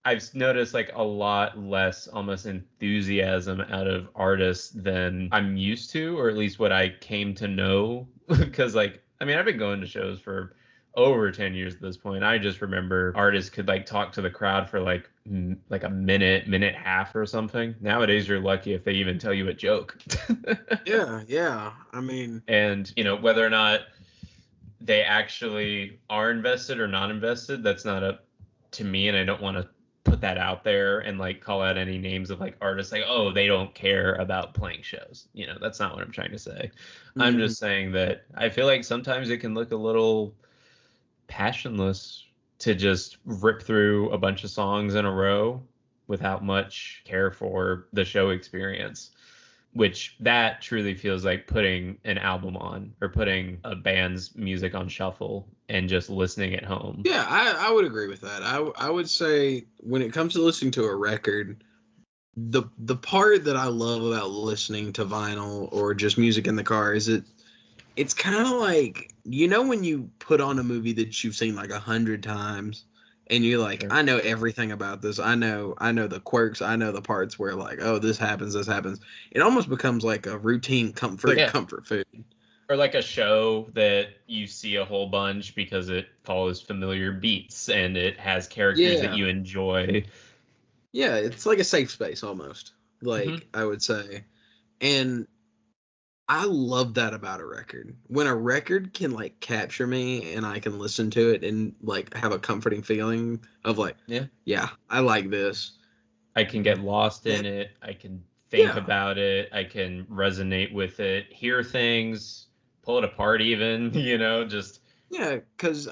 I've noticed like a lot less almost enthusiasm out of artists than I'm used to, or at least what I came to know. Because like, I mean, I've been going to shows for over 10 years at this point. I just remember artists could like talk to the crowd for like a minute half or something. Nowadays, you're lucky if they even tell you a joke. Yeah. I mean, and you know, whether or not they actually are invested or not invested, that's not up to me, and I don't want to put that out there and like call out any names of like artists like, oh, they don't care about playing shows. You know, that's not what I'm trying to say. Mm-hmm. I'm just saying that I feel like sometimes it can look a little passionless to just rip through a bunch of songs in a row without much care for the show experience, which that truly feels like putting an album on or putting a band's music on shuffle and just listening at home. Yeah, I would agree with that. I would say when it comes to listening to a record, the part that I love about listening to vinyl or just music in the car is it's kind of like, you know, when you put on a movie that you've seen like 100 times and you're like, sure, I know everything about this. I know the quirks. I know the parts where like, oh, this happens. It almost becomes like a routine comfort food. Or like a show that you see a whole bunch because it follows familiar beats and it has characters that you enjoy. Yeah, it's like a safe space almost. Like Mhm. I would say. And I love that about a record. When a record can like capture me and I can listen to it and like have a comforting feeling of like, Yeah. yeah, I like this. I can get lost in That it. I can think yeah. about it. I can resonate with it, hear things, pull it apart even, just Yeah, cuz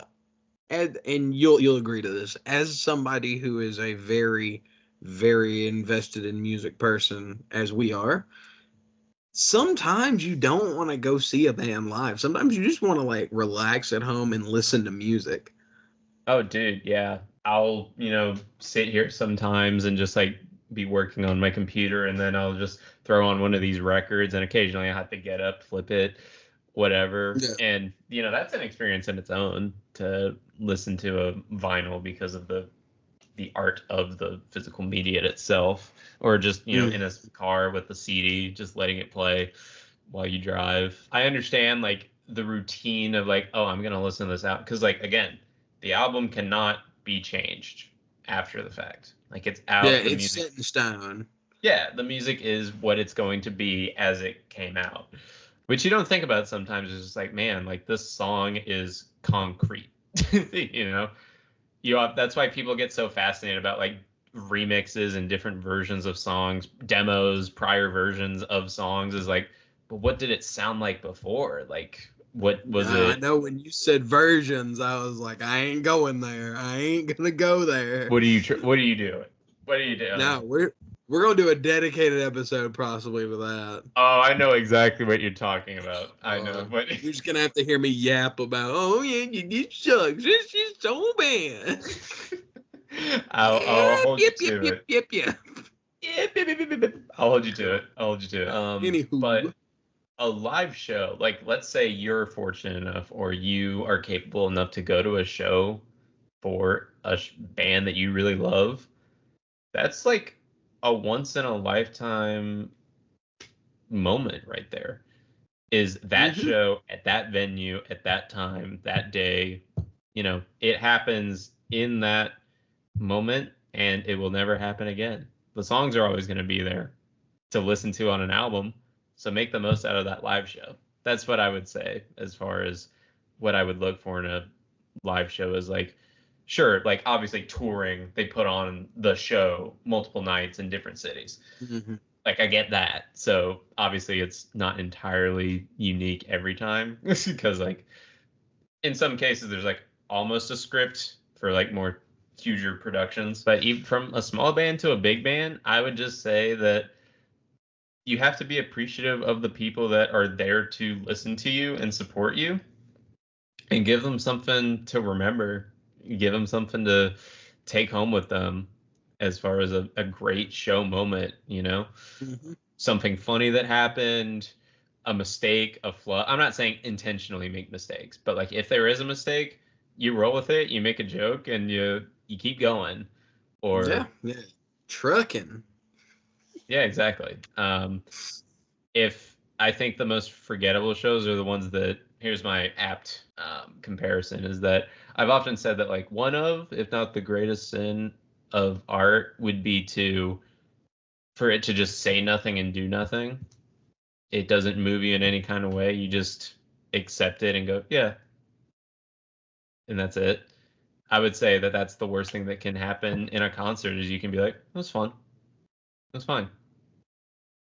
and you'll agree to this as somebody who is a very very invested in music person as we are. Sometimes you don't want to go see a band live. Sometimes you just want to like relax at home and listen to music. oh dude, yeah. I'll, sit here sometimes and just like be working on my computer and then I'll just throw on one of these records and occasionally I have to get up, flip it, whatever. Yeah. And that's an experience in its own to listen to a vinyl because of the art of the physical media itself, or just in a car with the CD, just letting it play while you drive. I understand like the routine of like, oh, I'm gonna listen to this out because like again, the album cannot be changed after the fact. Like it's Yeah, out, the it's music. set in stone. Yeah, the music is what it's going to be as it came out. Which you don't think about sometimes. It's just like, man, like this song is concrete. you know, that's why people get so fascinated about like remixes and different versions of songs, demos, prior versions of songs. Is like, but what did it sound like before? Like, what was I it? know when you said versions, I was like, I ain't going there. I ain't gonna go there. What are you doing? What are you doing? No, we're gonna do a dedicated episode possibly to that. Oh, I know exactly what you're talking about. I know Uh, what. you're just gonna have to hear me yap about, oh yeah, this sucks. This is so bad. I'll hold you Yep, yep, to yep, it. yep, yep. Yeah, beep, beep, beep, beep, beep. I'll hold you to it. I'll hold you to it. Anywho, But a live show, like let's say you're fortunate enough or you are capable enough to go to a show for a band that you really love, that's like a once in a lifetime moment right there. Is that hmm show at that venue at that time, that day, it happens in that moment and it will never happen again. The songs are always going to be there to listen to on an album. So make the most out of that live show. That's what I would say as far as what I would look for in a live show is like, sure, like obviously touring, they put on the show multiple nights in different cities. hmm Like I get that. So obviously it's not entirely unique every time because like in some cases there's like almost a script for like more huger productions. But even from a small band to a big band, I would just say that you have to be appreciative of the people that are there to listen to you and support you and give them something to remember, give them something to take home with them as far as a great show moment, hmm something funny that happened, a mistake, a flaw. I'm not saying intentionally make mistakes, but like if there is a mistake, you roll with it, you make a joke and you keep going. Yeah, Or yeah. Trucking. yeah, exactly. If I think the most forgettable shows are the ones that here's my apt comparison is that I've often said that like one of, if not the greatest sin of art would be for it to just say nothing and do nothing. It doesn't move you in any kind of way. You just accept it and go, yeah, and that's it. I would say that that's the worst thing that can happen in a concert is you can be like, it was fun, it was fine,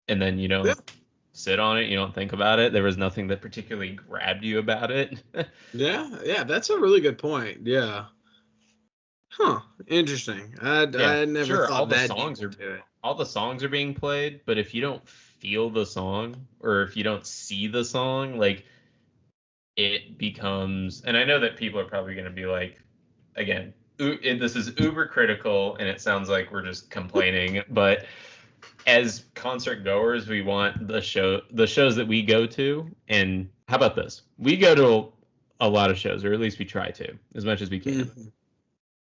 and then you Yeah, don't sit on it, you don't think about it. There was nothing that particularly grabbed you about it. yeah, yeah. That's a really good point. Yeah. Huh. Interesting. Yeah, I never sure, thought that deep into it. all the songs are being played, but if you don't feel the song or if you don't see the song, like it becomes, and I know that people are probably going to be like, again, this is uber critical and it sounds like we're just complaining, but as concert goers, we want the shows that we go to. And how about this? We go to a lot of shows, or at least we try to, as much as we can. Mhm.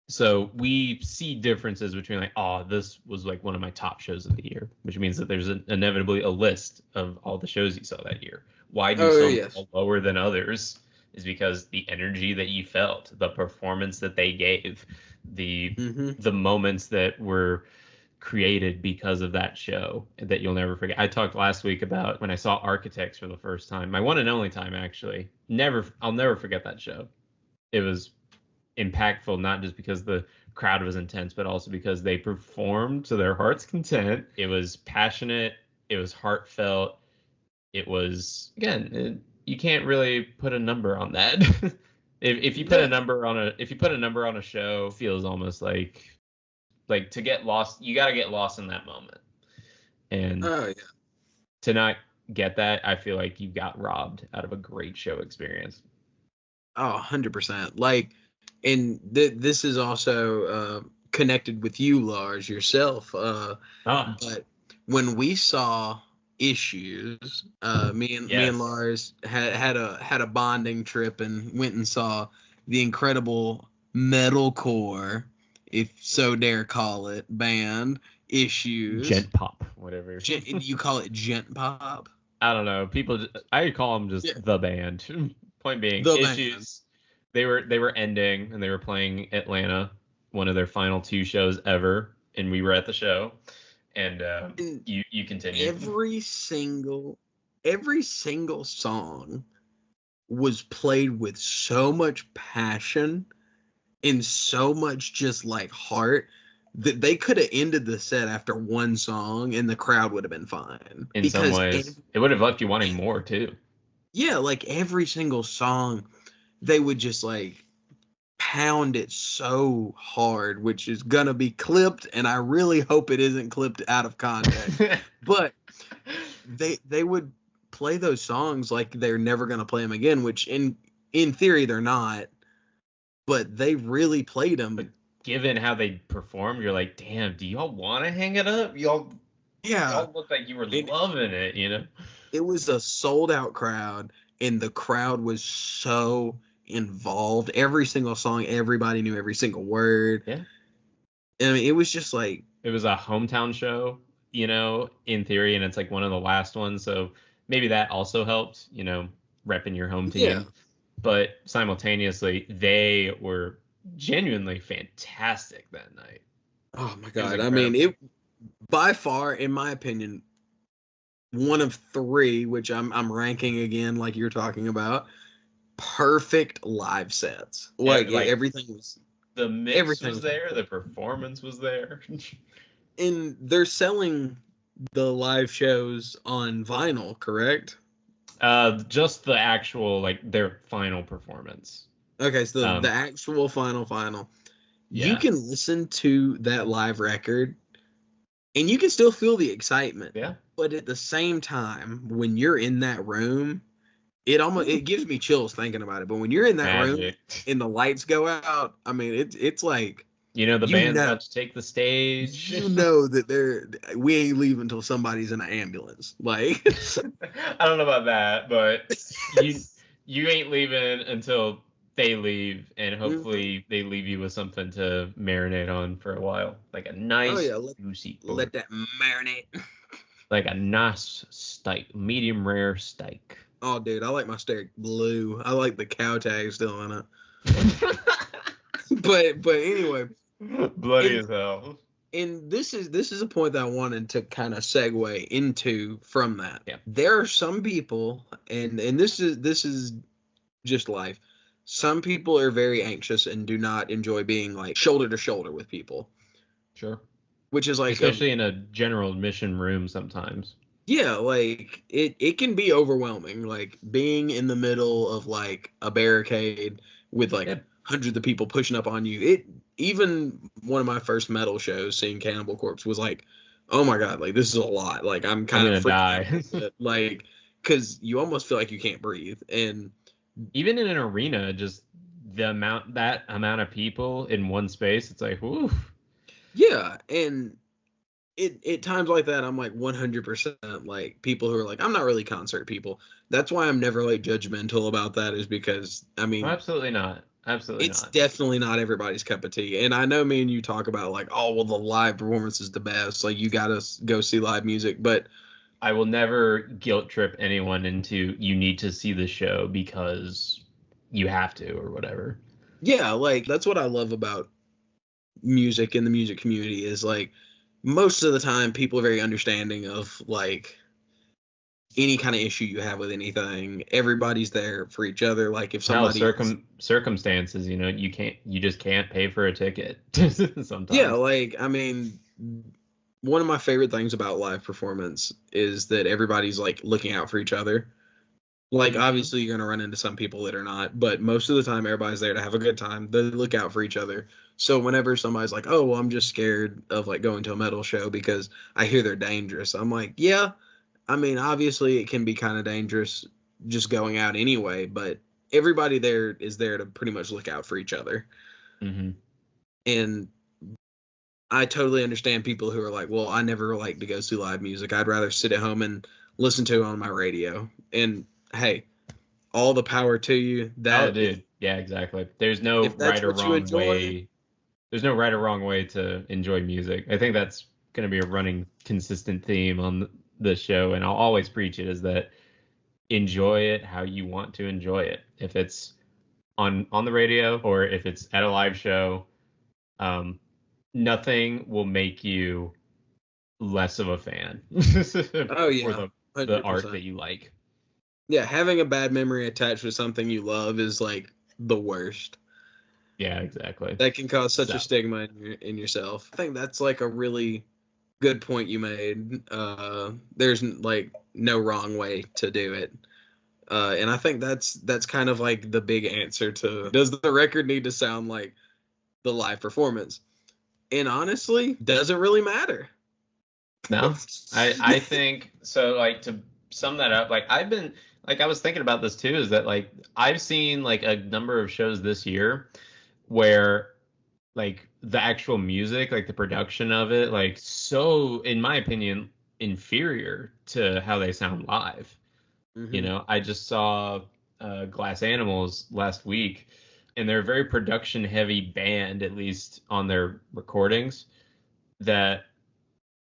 So we see differences between like, oh, this was like one of my top shows of the year, which means that there's inevitably a list of all the shows you saw that year. Why do Oh some yes. fall lower than others? Is because the energy that you felt, the performance that they gave, the hmm the moments that were created because of that show that you'll never forget. I talked last week about when I saw Architects for the first time, my one and only time actually. I'll never forget that show. It was impactful, not just because the crowd was intense, but also because they performed to their heart's content. It was passionate. It was heartfelt. It was, again, you can't really put a number on that. if you put a number on a show, it feels almost like to get lost, you got to get lost in that moment. And to not get that, I feel like you got robbed out of a great show experience. Oh, 100%. Like, and this is also connected with you, Lars, yourself. But when we saw Issues, me and Lars had a bonding trip and went and saw the incredible metalcore, if so dare call it, band Issues. Gent pop, whatever. You call it gent pop? I don't know. I call them just the band. Point being, the Issues. Band. They were ending, and they were playing Atlanta, one of their final 2 shows ever, and we were at the show. And you continue. Every single song was played with so much passion and so much just like heart that they could have ended the set after one song and the crowd would have been fine. In some ways, it would have left you wanting more too. Yeah, like every single song, they would just like pound it so hard, which is gonna be clipped, and I really hope it isn't clipped out of context. But they would play those songs like they're never gonna play them again, which in theory they're not, but they really played them. But given how they performed, you're like, damn, do y'all want to hang it up? Y'all looked like you were loving it, you know? It was a sold out crowd, and the crowd was so involved. Every single song, everybody knew every single word. Yeah. I mean, it was just like, it was a hometown show, you know, in theory, and it's like one of the last ones, so maybe that also helped, you know, repping your home team. Yeah. But simultaneously, they were genuinely fantastic that night. Oh my god! I mean, it by far, in my opinion, one of 3, which I'm ranking again, like you're talking about. Perfect live sets. Like everything was. The mix was there. The performance was there. And they're selling the live shows on vinyl, correct? Just the actual, like, their final performance. Okay, so the actual final. Yeah. You can listen to that live record, and you can still feel the excitement. Yeah. But at the same time, when you're in that room, it gives me chills thinking about it. But when you're in that room and the lights go out, I mean, it's like, you know, the band's about to take the stage. You know that we ain't leaving until somebody's in an ambulance. Like, I don't know about that, but you ain't leaving until they leave, and hopefully they leave you with something to marinate on for a while, like a nice juicy pork. Let that marinate. Like a nice steak, medium rare steak. Oh, dude, I like my steak blue. I like the cow tag still in it. but anyway, bloody as hell. And this is a point that I wanted to kind of segue into from that. Yeah. There are some people, and this is just life. Some people are very anxious and do not enjoy being like shoulder to shoulder with people. Sure. Which is like, especially in a general admission room sometimes. Yeah, like it can be overwhelming, like being in the middle of like a barricade with like hundreds of people pushing up on you. Even one of my first metal shows, seeing Cannibal Corpse, was like, oh my god, like this is a lot. Like I'm kind of freaking out. Like, because you almost feel like you can't breathe. And even in an arena, just that amount of people in one space, it's like, whoo. Yeah, and at times like that, I'm like 100% like people who are like, I'm not really concert people. That's why I'm never like judgmental about that, is because I mean, absolutely not. Absolutely it's not. Definitely not everybody's cup of tea. And I know me and you talk about like, oh, well, the live performance is the best. Like you got to go see live music. But I will never guilt trip anyone into you need to see the show because you have to or whatever. Yeah, like that's what I love about music and the music community is like most of the time people are very understanding of like any kind of issue you have with anything. Everybody's there for each other. Like if somebody circumstances, you just can't pay for a ticket sometimes. Yeah, like I mean, one of my favorite things about live performance is that everybody's like looking out for each other. Like obviously you're gonna run into some people that are not, but most of the time everybody's there to have a good time. They look out for each other. So whenever somebody's like, "Oh, well, I'm just scared of like going to a metal show because I hear they're dangerous," I'm like, "Yeah, I mean, obviously it can be kind of dangerous just going out anyway, but everybody there is there to pretty much look out for each other." Mm-hmm. And I totally understand people who are like, "Well, I never like to go see live music. I'd rather sit at home and listen to it on my radio." And hey, all the power to you. Oh, dude. Yeah, exactly. There's no right or wrong way. There's no right or wrong way to enjoy music. I think that's going to be a running consistent theme on the show, and I'll always preach it, is that enjoy it how you want to enjoy it. If it's on the radio or if it's at a live show, nothing will make you less of a fan. Oh yeah, for the art that you like. Yeah, having a bad memory attached to something you love is like the worst. Yeah, exactly. That can cause such a stigma in yourself. I think that's like a really good point you made. There's like no wrong way to do it. And I think that's kind of like the big answer to, does the record need to sound like the live performance? And honestly, doesn't really matter. No, I think so. Like, to sum that up, like I've been, like I was thinking about this too, is that like I've seen like a number of shows this year where like the actual music, like the production of it, like so, in my opinion, inferior to how they sound live. Mm-hmm. I just saw Glass Animals last week, and they're a very production heavy band, at least on their recordings, that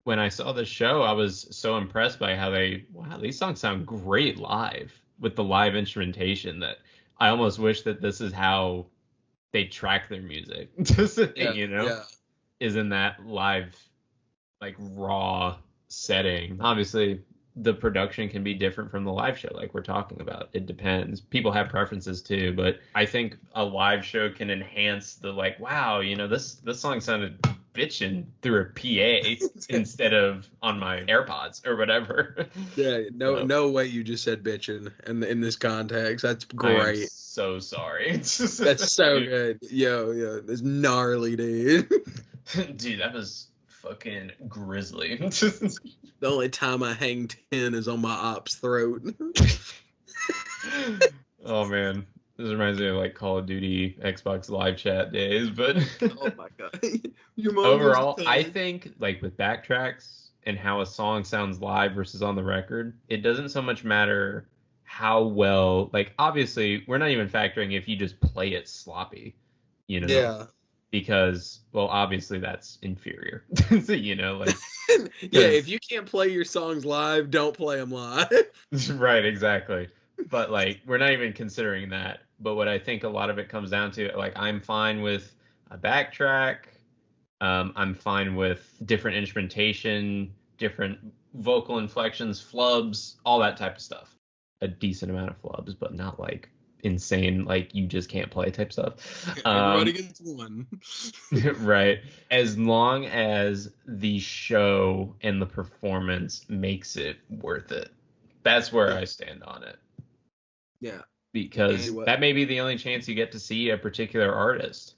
when I saw the show, I was so impressed by how wow, these songs sound great live with the live instrumentation, that I almost wish that this is how they track their music. Is in that live, like raw setting. Obviously, the production can be different from the live show, like we're talking about. It depends. People have preferences too, but I think a live show can enhance the like, wow, this song sounded bitching through a PA instead of on my AirPods or whatever. Yeah, no way you just said bitching in this context. That's great. I'm so sorry. That's so good. Yo, that's gnarly, dude. Dude, that was fucking grisly. The only time I hang 10 is on my op's throat. Oh man, this reminds me of like Call of Duty Xbox live chat days, but oh my god. Overall, I think like with backtracks and how a song sounds live versus on the record, it doesn't so much matter how well, like obviously we're not even factoring if you just play it sloppy, Yeah. Because, well, obviously that's inferior. Like yeah, if you can't play your songs live, don't play them live. Right, exactly. But like we're not even considering that. But what I think a lot of it comes down to, like, I'm fine with a backtrack. I'm fine with different instrumentation, different vocal inflections, flubs, all that type of stuff. A decent amount of flubs, but not like insane, like you just can't play type stuff. Everybody gets one. Right. As long as the show and the performance makes it worth it. That's where I stand on it. Yeah. Because that may be the only chance you get to see a particular artist.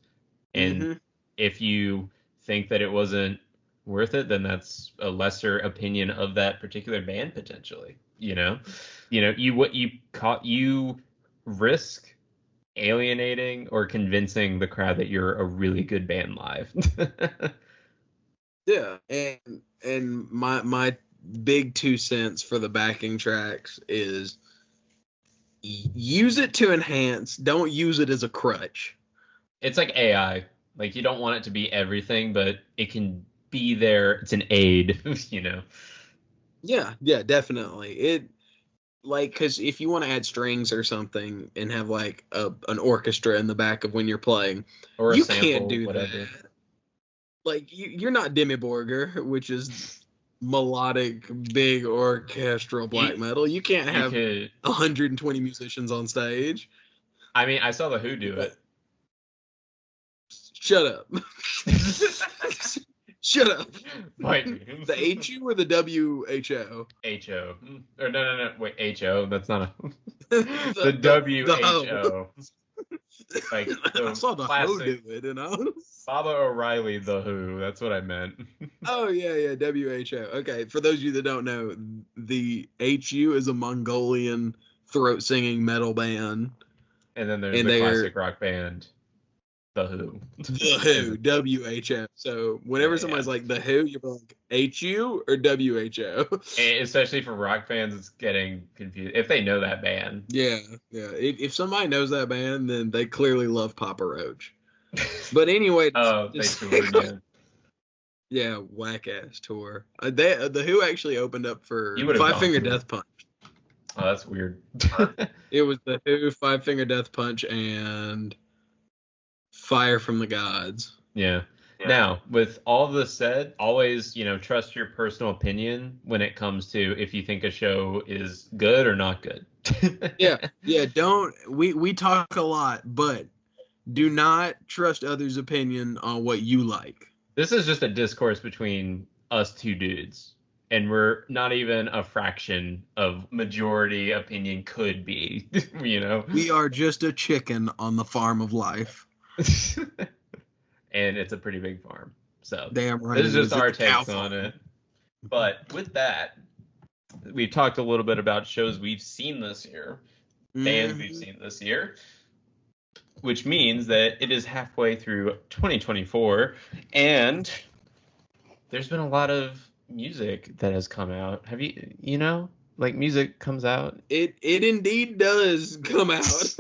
And if you think that it wasn't worth it, then that's a lesser opinion of that particular band potentially. You risk alienating or convincing the crowd that you're a really good band live. Yeah, and my big 2 cents for the backing tracks is use it to enhance, don't use it as a crutch. It's like AI. Like you don't want it to be everything, but it can be there. It's an aid, Yeah, definitely. It, like, because if you want to add strings or something and have like an orchestra in the back of when you're playing, or you sample, can't do whatever. that. like you're not Demi Borger, which is melodic, big orchestral black metal. You can't have 120 musicians on stage. I mean, I saw the Who do it. Shut up. Shut up. Wait. The HU or the WHO? HO. Or no. Wait, HO. That's not a. the WHO. Like I saw the classic, Who do it, you know? Baba O'Reilly, the Who. That's what I meant. Oh, yeah, WHO. Okay, for those of you that don't know, the HU is a Mongolian throat-singing metal band. And then there's the classic rock band, The Who. The Who, WHO. So whenever somebody's like The Who, you're like HU or WHO? Especially for rock fans, it's getting confused. If they know that band. Yeah. If somebody knows that band, then they clearly love Papa Roach. But anyway. They toured, yeah. Yeah, whack-ass tour. The Who actually opened up for Five Finger Death Punch. Oh, that's weird. It was the Who, Five Finger Death Punch, and Fire from the Gods. Yeah. Now, with all this said, always, trust your personal opinion when it comes to if you think a show is good or not good. Yeah. We talk a lot, but do not trust others' opinion on what you like. This is just a discourse between us two dudes, and we're not even a fraction of majority opinion could be, We are just a chicken on the farm of life. And it's a pretty big farm. So damn right. This is just our takes on it. But with that, we've talked a little bit about shows we've seen this year, bands we've seen this year, which means that it is halfway through 2024, and there's been a lot of music that has come out. Have you, music comes out? It indeed does come out.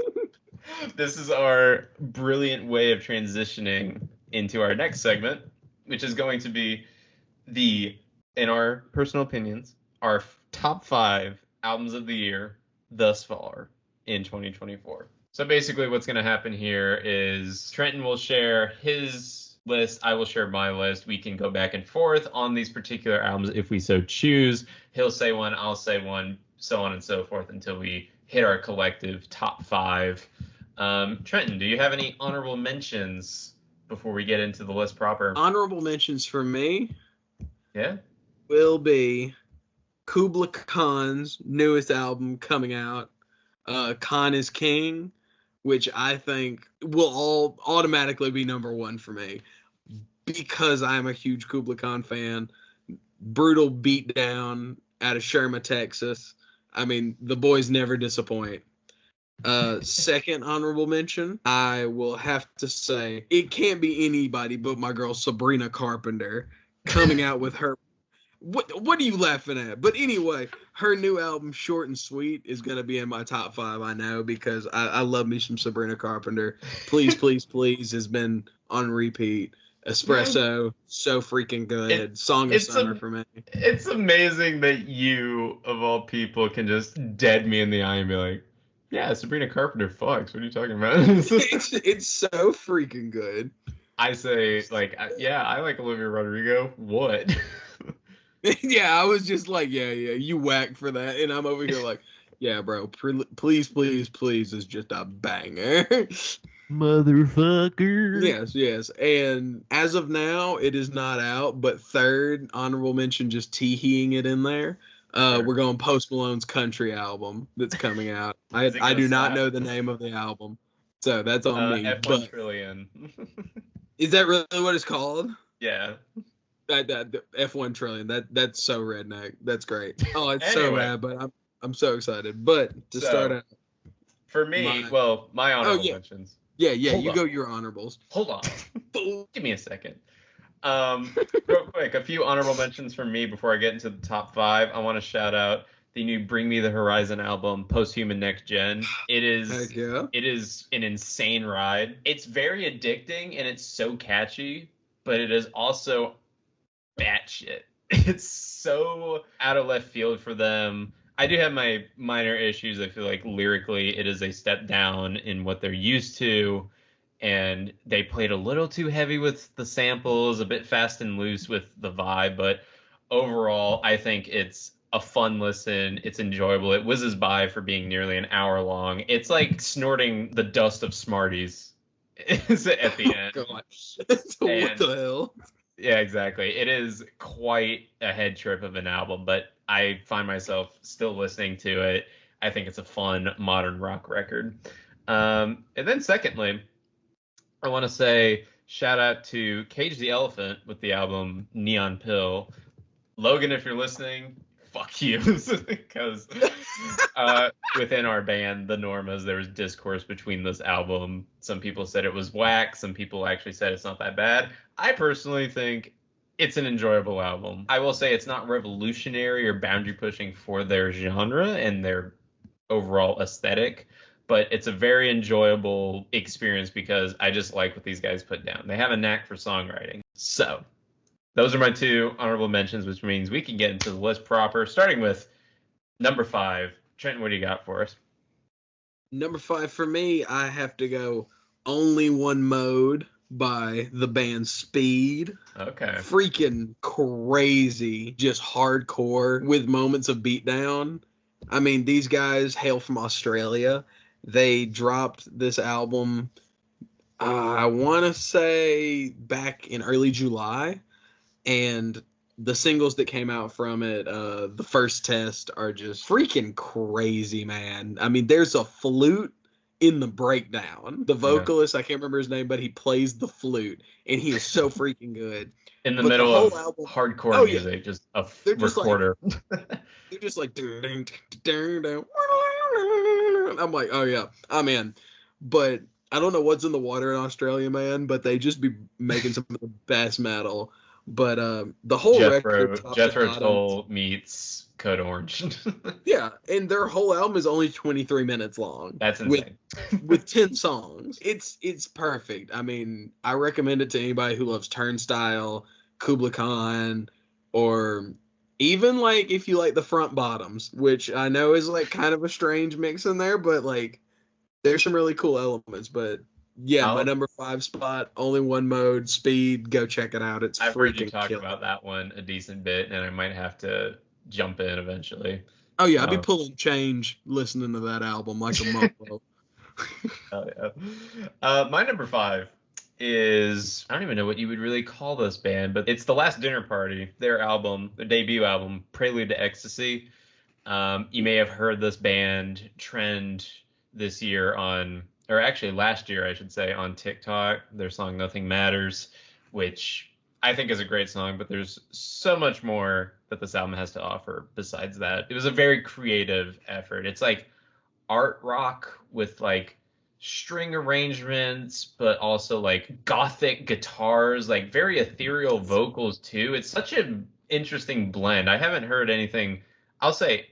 This is our brilliant way of transitioning into our next segment, which is going to be in our personal opinions, our top 5 albums of the year thus far in 2024. So basically what's going to happen here is Trenton will share his list. I will share my list. We can go back and forth on these particular albums if we so choose. He'll say one, I'll say one, so on and so forth until we hit our collective top 5. Trenton, do you have any honorable mentions before we get into the list proper? Honorable mentions for me will be Kubla Khan's newest album coming out, Khan is King, which I think will all automatically be number 1 for me because I'm a huge Kubla Khan fan. Brutal beatdown out of Sherma, Texas. I mean, the boys never disappoint. Second honorable mention, I will have to say it can't be anybody but my girl Sabrina Carpenter coming out with her. What are you laughing at? But anyway, her new album Short and Sweet is gonna be in my top 5. I know because I love me some Sabrina Carpenter. Please, please, please has been on repeat. Espresso, so freaking good. Song of Summer for me. It's amazing that you, of all people, can just dead me in the eye and be like, yeah, Sabrina Carpenter fucks. What are you talking about? it's so freaking good. I say, I like Olivia Rodrigo. What? Yeah, I was just like, yeah, you whack for that. And I'm over here like, yeah, bro, please, please, please is just a banger. Motherfucker. Yes. And as of now, it is not out, but third honorable mention, just teeheeing it in there. We're going Post Malone's country album that's coming out. I do not know the name of the album, so that's on me. F1 Trillion. Is that really what it's called? Yeah. That F1 Trillion. That's so redneck. That's great. Oh, it's so rad, but I'm so excited. But to start out, for me, my honorable mentions. Yeah. You go your honorables. Hold on. Give me a second. Real quick, a few honorable mentions from me before I get into the top 5. I want to shout out the new Bring Me the Horizon album, Posthuman Next Gen. It is an insane ride. It's very addicting and it's so catchy, but it is also batshit. It's so out of left field for them. I do have my minor issues. I feel like lyrically it is a step down in what they're used to. and they played a little too heavy with the samples, a bit fast and loose with the vibe, but overall, I think it's a fun listen. It's enjoyable. It whizzes by for being nearly an hour long. It's like snorting the dust of Smarties at the end. Gosh. What the hell? Yeah, exactly. It is quite a head trip of an album, but I find myself still listening to it. I think it's a fun modern rock record. And then secondly, I want to say shout out to Cage the Elephant with the album Neon Pill. Logan, if you're listening, fuck you. Because within our band, the Normas, there was discourse between this album. Some people said it was whack. Some people actually said it's not that bad. I personally think it's an enjoyable album. I will say it's not revolutionary or boundary pushing for their genre and their overall aesthetic, but it's a very enjoyable experience because I just like what these guys put down. They have a knack for songwriting. So those are my two honorable mentions, which means we can get into the list proper, starting with number 5. Trenton, what do you got for us? Number 5 for me, I have to go Only One Mode by the band Speed. Okay. Freaking crazy, just hardcore with moments of beatdown. I mean, these guys hail from Australia. They dropped this album, I want to say back in early July, and the singles that came out from it, the first test, are just freaking crazy, man. I mean, there's a flute in the breakdown. The vocalist, I can't remember his name, but he plays the flute, and he is so freaking good. In the middle of album, hardcore music, just a recorder. They're just like, I'm like, oh yeah, I'm in. But I don't know what's in the water in Australia, man, but they just be making some of the best metal. But the whole record, Jethro Tull meets Code Orange. Yeah, and their whole album is only 23 minutes long. That's insane. With 10 songs. It's perfect. I mean, I recommend it to anybody who loves Turnstile, Kubla Khan, or even like if you like the Front Bottoms, which I know is like kind of a strange mix in there, but like there's some really cool elements. But yeah, my number 5 spot, Only One Mode, Speed. Go check it out. It's I've heard you talk killer. about that one a decent bit, and I might have to jump in eventually. Oh yeah, I'd be pulling change listening to that album like a mofo. Hell yeah. My number 5 is, I don't even know what you would really call this band, but it's The Last Dinner Party. Their debut album, Prelude to Ecstasy. You may have heard this band trend this year or actually last year, I should say, on TikTok. Their song Nothing Matters, which I think is a great song, but there's so much more that this album has to offer besides that. It was a very creative effort. It's like art rock with like string arrangements, but also like gothic guitars, like very ethereal vocals too. It's such an interesting blend. I haven't heard anything. I'll say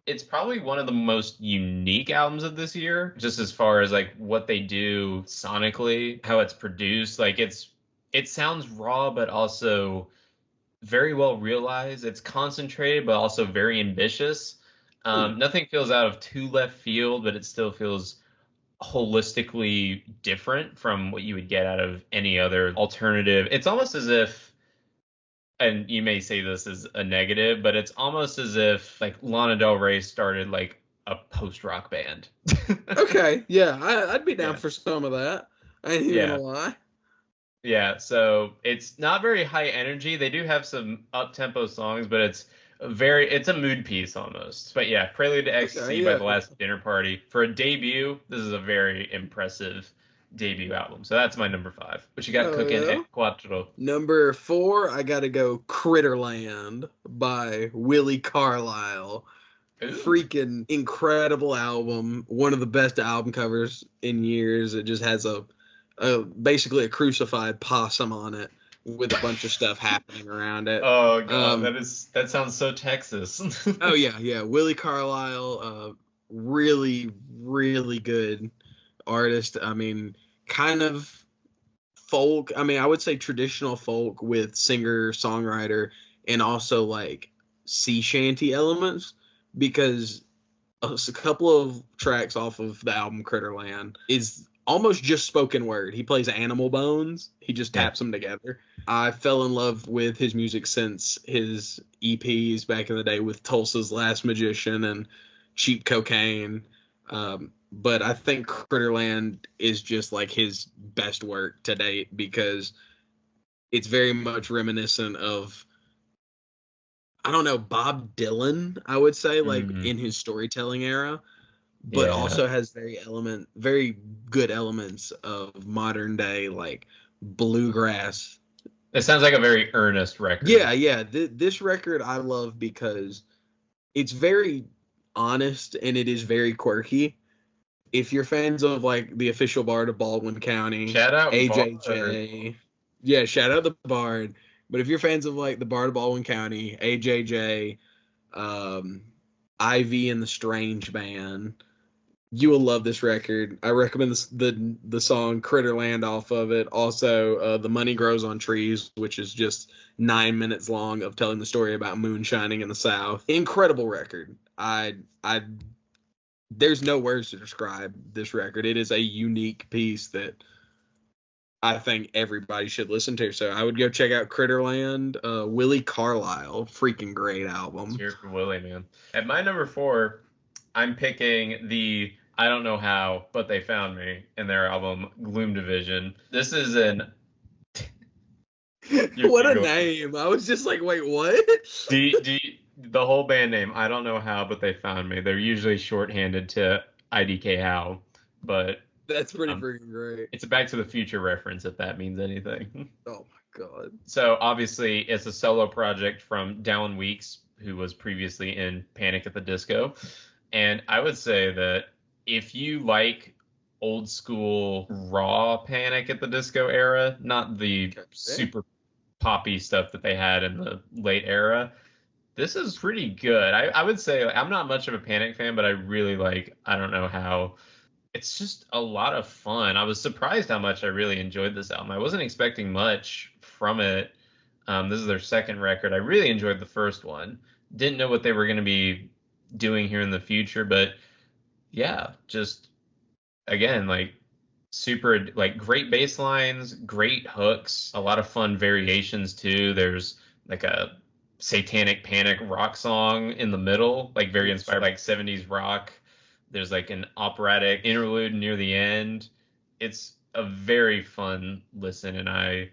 it's probably one of the most unique albums of this year, just as far as like what they do sonically, how it's produced. Like it sounds raw, but also very well realized. It's concentrated, but also very ambitious. Nothing feels out of too left field, but it still feels holistically different from what you would get out of any other alternative. It's almost as if, and you may say this is a negative, but it's almost as if like Lana Del Rey started like a post-rock band. Okay, yeah, I'd be down for some of that. I ain't even gonna lie. Yeah, so it's not very high energy. They do have some up-tempo songs, but it's a mood piece almost. But yeah, Prelude to Ecstasy by The Last Dinner Party. For a debut, this is a very impressive debut album. So that's my number 5. What you got cooking at Quattro? Number 4, I gotta go Critterland by Willie Carlisle. Ooh. Freaking incredible album. One of the best album covers in years. It just has basically a crucified possum on it with a bunch of stuff happening around it. Oh god, that sounds so Texas. Oh yeah. Willie Carlisle, really, really good artist. I mean, kind of folk. I mean, I would say traditional folk with singer-songwriter and also like sea shanty elements, because a couple of tracks off of the album Critterland is almost just spoken word. He plays animal bones. He just taps them together. I fell in love with his music since his EPs back in the day with Tulsa's Last Magician and Cheap Cocaine. But I think Critterland is just like his best work to date because it's very much reminiscent of, I don't know, Bob Dylan, I would say, like in his storytelling era, but also has very good elements of modern day, like bluegrass. It sounds like a very earnest record. Yeah. This record I love because it's very honest and it is very quirky. If you're fans of like the official Bard of Baldwin County, shout out AJJ. Yeah, shout out the Bard. But if you're fans of like the Bard of Baldwin County, AJJ, Ivy and the Strange Band, you will love this record. I recommend the song Critterland off of it. Also, The Money Grows on Trees, which is just 9 minutes long of telling the story about moonshining in the South. Incredible record. There's no words to describe this record. It is a unique piece that I think everybody should listen to. So I would go check out Critterland. Willie Carlisle, freaking great album. Cheers for Willie, man. At my number 4, I'm picking the I Don't Know How, But They Found Me in their album Gloom Division. This is an... What a name. I was just like, wait, what? The whole band name, I Don't Know How, But They Found Me. They're usually shorthanded to IDK How, but... That's pretty freaking great. It's a Back to the Future reference, if that means anything. Oh, my God. So, obviously, it's a solo project from Dallin Weeks, who was previously in Panic at the Disco. And I would say that if you like old school raw Panic at the Disco era, not the super poppy stuff that they had in the late era, this is pretty good. I would say I'm not much of a Panic fan, but I really like I Don't Know How. It's just a lot of fun. I was surprised how much I really enjoyed this album. I wasn't expecting much from it. This is their second record. I really enjoyed the first one. Didn't know what they were going to be doing here in the future, but yeah, just again, like super, like great bass lines, great hooks, a lot of fun variations too. There's like a satanic panic rock song in the middle, like very inspired like 70s rock. There's like an operatic interlude near the end. It's a very fun listen, and I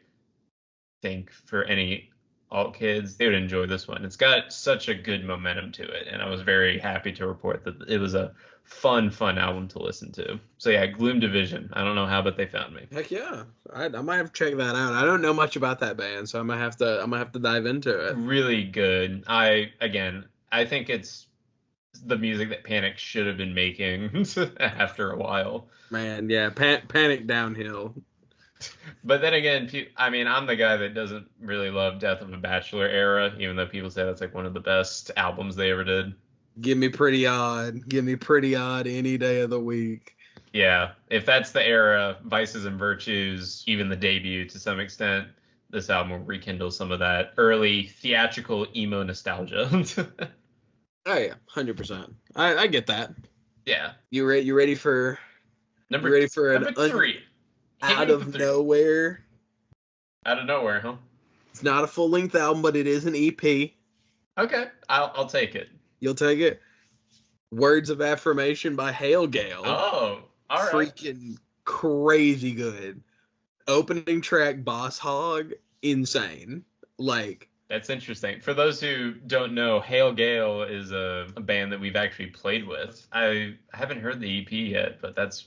think for any alt kids, they would enjoy this one. It's got such a good momentum to it, and I was very happy to report that it was a fun album to listen to. So yeah, Gloom Division. I Don't Know How, But They Found Me. Heck yeah, I might have to check that out. I don't know much about that band, so I might have to dive into it. Really good. I think it's the music that Panic should have been making after a while. Man, yeah, Panic downhill. But then again, I'm the guy that doesn't really love Death of a Bachelor era, even though people say that's like one of the best albums they ever did. Give me Pretty Odd any day of the week. Yeah, if that's the era, Vices and Virtues, even the debut to some extent, this album will rekindle some of that early theatrical emo nostalgia. Oh yeah, 100%. I get that. Yeah. You ready for number 3? Out of nowhere. Out of nowhere, huh? It's not a full length album, but it is an EP. Okay, I'll take it. You'll take it. Words of Affirmation by Hail Gale. Oh, all right. Freaking crazy good. Opening track, Boss Hog, insane. Like. That's interesting. For those who don't know, Hail Gale is a band that we've actually played with. I haven't heard the EP yet, but that's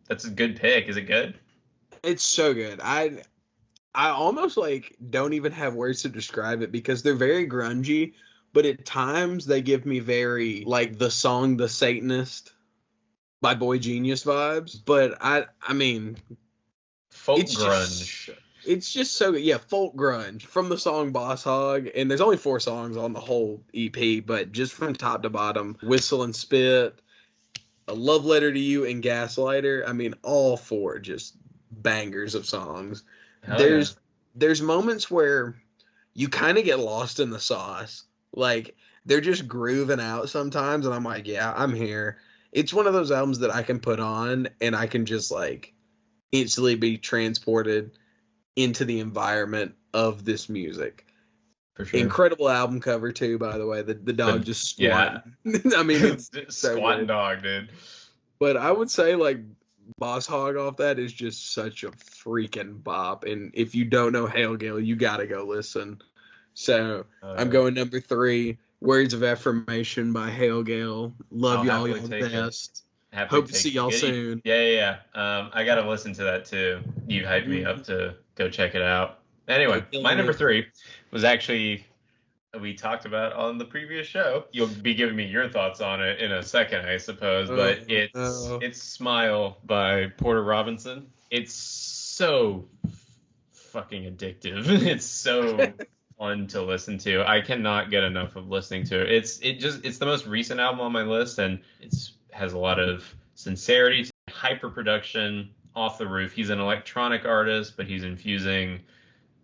a good pick. Is it good? It's so good. I almost like don't even have words to describe it because they're very grungy, but at times they give me very like the song The Satanist by Boy Genius vibes. But I mean, folk grunge. It's just so good. Yeah, folk grunge from the song Boss Hog. And there's only 4 songs on the whole EP, but just from top to bottom, Whistle and Spit, A Love Letter to You, and Gaslighter. I mean, all 4 just bangers of songs. There's moments where you kind of get lost in the sauce. Like, they're just grooving out sometimes, and I'm like, yeah, I'm here. It's one of those albums that I can put on, and I can just, like, instantly be transported into the environment of this music. For sure. Incredible album cover too, by the way. The dog just squatting. Yeah. I mean, it's so squatting good. dog, dude. But I would say like Boss Hog off that is just such a freaking bop. And if you don't know Hail Gale, you gotta go listen. So I'm going number 3, Words of Affirmation by Hail Gale. Love y'all the best. Hope to see y'all soon. Yeah. I gotta listen to that too. You hyped me up to go check it out. Anyway, my number 3 was actually we talked about on the previous show. You'll be giving me your thoughts on it in a second, I suppose. But it's Smile by Porter Robinson. It's so fucking addictive. It's so fun to listen to. I cannot get enough of listening to it. It's the most recent album on my list, and has a lot of sincerity, hyper production, off the roof. He's an electronic artist, but he's infusing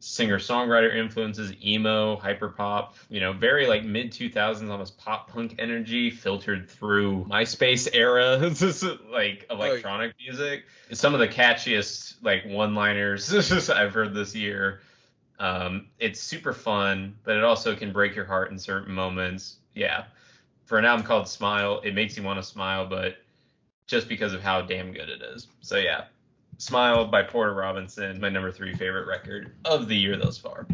singer-songwriter influences, emo, hyperpop, very like mid-2000s, almost pop-punk energy filtered through MySpace era, like electronic music. Some of the catchiest like one-liners I've heard this year. It's super fun, but it also can break your heart in certain moments. Yeah. For an album called Smile, it makes you want to smile, but just because of how damn good it is. So yeah. Smile by Porter Robinson, my number 3 favorite record of the year thus far.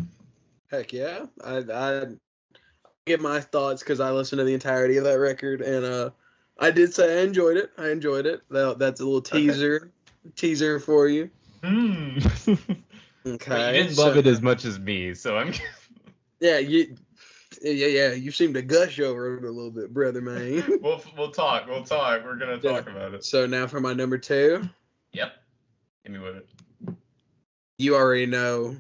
Heck yeah. I give my thoughts because I listened to the entirety of that record, and I did say I enjoyed it. That's a little teaser for you. Okay. But you didn't love it as much as me, so I'm... Yeah, you seem to gush over it a little bit, brother, man. We'll talk. We're going to talk about it. So now for my number 2. Yep. Hit me with it. You already know.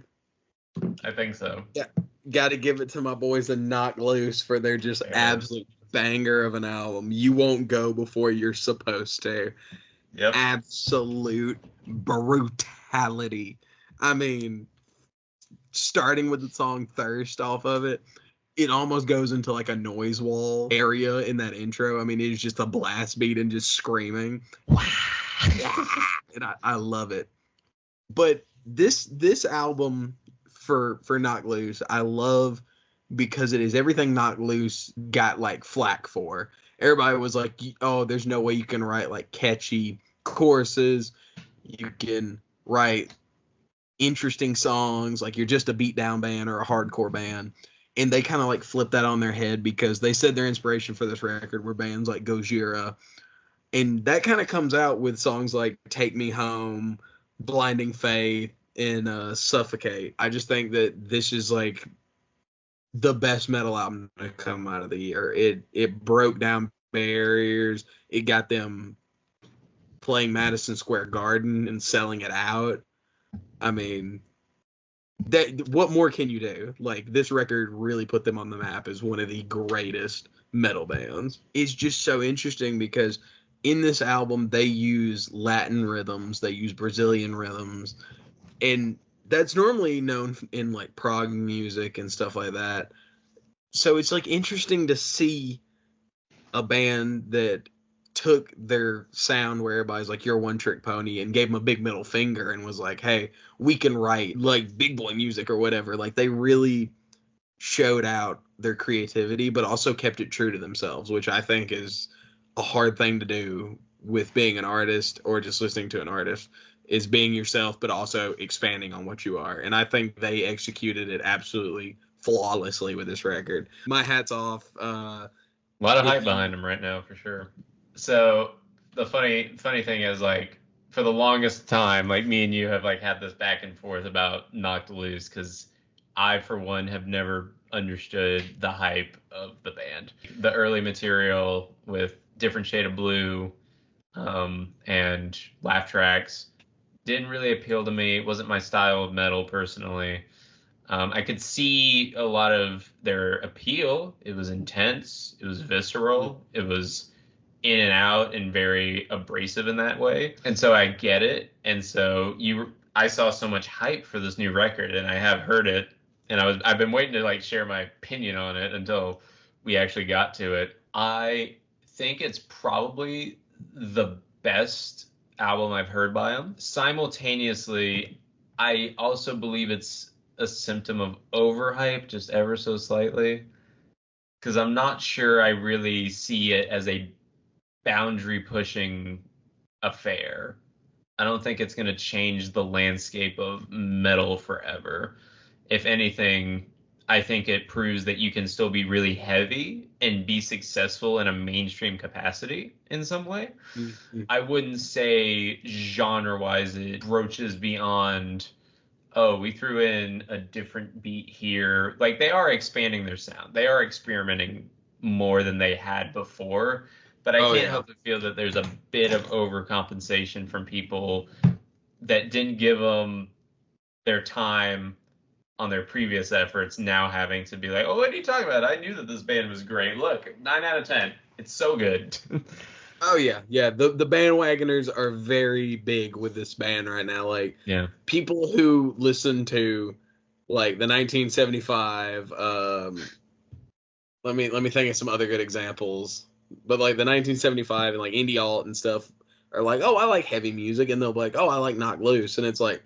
I think so. Yeah. Got to give it to my boys in Knock Loose for their just absolute banger of an album. You won't go before you're supposed to. Yep. Absolute brutality. I mean, starting with the song Thirst off of it, it almost goes into like a noise wall area in that intro. I mean, it's just a blast beat and just screaming. And I love it. But this album for Knock Loose, I love because it is everything Knock Loose got like flack for. Everybody was like, oh, there's no way you can write like catchy choruses. You can write interesting songs. Like you're just a beatdown band or a hardcore band. And they kind of like flipped that on their head because they said their inspiration for this record were bands like Gojira. And that kind of comes out with songs like Take Me Home, Blinding Faith, and Suffocate. I just think that this is like the best metal album to come out of the year. It broke down barriers. It got them playing Madison Square Garden and selling it out. I mean, what more can you do? Like, this record really put them on the map as one of the greatest metal bands. It's just so interesting because in this album, they use Latin rhythms, they use Brazilian rhythms, and that's normally known in like prog music and stuff like that. So it's like interesting to see a band that took their sound where everybody's like, you're a one-trick pony, and gave them a big middle finger and was like, hey, we can write like big boy music or whatever. Like, they really showed out their creativity, but also kept it true to themselves, which I think is a hard thing to do with being an artist or just listening to an artist, is being yourself, but also expanding on what you are. And I think they executed it absolutely flawlessly with this record. My hat's off. A lot of hype behind them right now, for sure. So the funny thing is, like, for the longest time, like, me and you have like had this back and forth about Knocked Loose, because I, for one, have never understood the hype of the band. The early material with Different Shade of Blue and laugh tracks didn't really appeal to me. It wasn't my style of metal personally. I could see a lot of their appeal. It was intense. It was visceral. It was in and out and very abrasive in that way. And so I get it. And so I saw so much hype for this new record, and I have heard it. And I've been waiting to like share my opinion on it until we actually got to it. I think it's probably the best album I've heard by them. Simultaneously, I also believe it's a symptom of overhype, just ever so slightly, because I'm not sure I really see it as a boundary pushing affair. I don't think it's going to change the landscape of metal forever. If anything, I think it proves that you can still be really heavy and be successful in a mainstream capacity in some way. Mm-hmm. I wouldn't say genre-wise it broaches beyond, oh, we threw in a different beat here. Like, they are expanding their sound. They are experimenting more than they had before. But I can't help but feel that there's a bit of overcompensation from people that didn't give them their time on their previous efforts, now having to be like, oh, what are you talking about? I knew that this band was great. Look, 9 out of 10. It's so good. Oh, yeah. Yeah, the bandwagoners are very big with this band right now. Like, yeah, people who listen to, like, the 1975, let me think of some other good examples. But, like, the 1975 and, like, indie alt and stuff are like, oh, I like heavy music. And they'll be like, oh, I like Knock Loose. And it's like,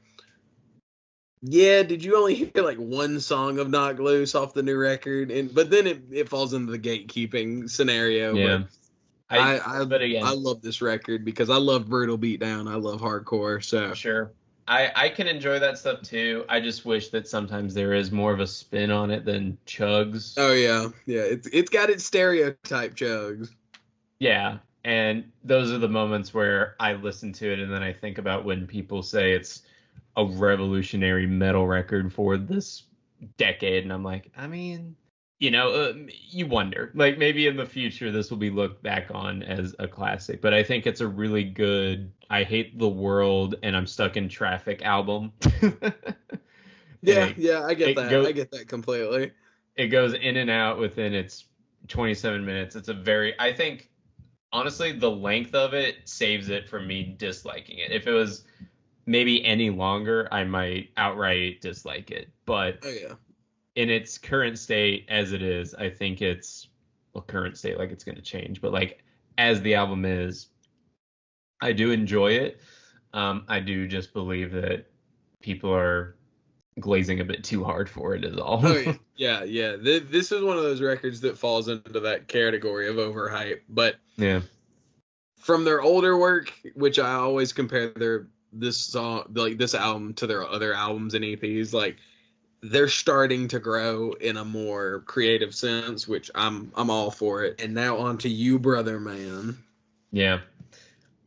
yeah, did you only hear, like, one song of Knock Loose off the new record? But then it falls into the gatekeeping scenario. yeah. But I love this record because I love brutal beatdown. I love hardcore. So sure. I can enjoy that stuff too. I just wish that sometimes there is more of a spin on it than chugs. Oh yeah. It's got its stereotype chugs. Yeah, and those are the moments where I listen to it and then I think about when people say it's a revolutionary metal record for this decade, and I'm like, I mean, you wonder, like, maybe in the future this will be looked back on as a classic, but I think it's a really good I Hate the World and I'm Stuck in Traffic album. Yeah, I get that. I get that completely. It goes in and out within its 27 minutes. It's I think, honestly, the length of it saves it from me disliking it. If it was maybe any longer, I might outright dislike it. But in its current state as it is, I think it's, well, current state, like it's going to change, but like as the album is, I do enjoy it. I do just believe that people are glazing a bit too hard for it is all. Oh, yeah. This is one of those records that falls into that category of overhype. But yeah, from their older work, which I always compare this album to their other albums and EPs, like, they're starting to grow in a more creative sense, which I'm all for it. And now on to you, brother man. Yeah.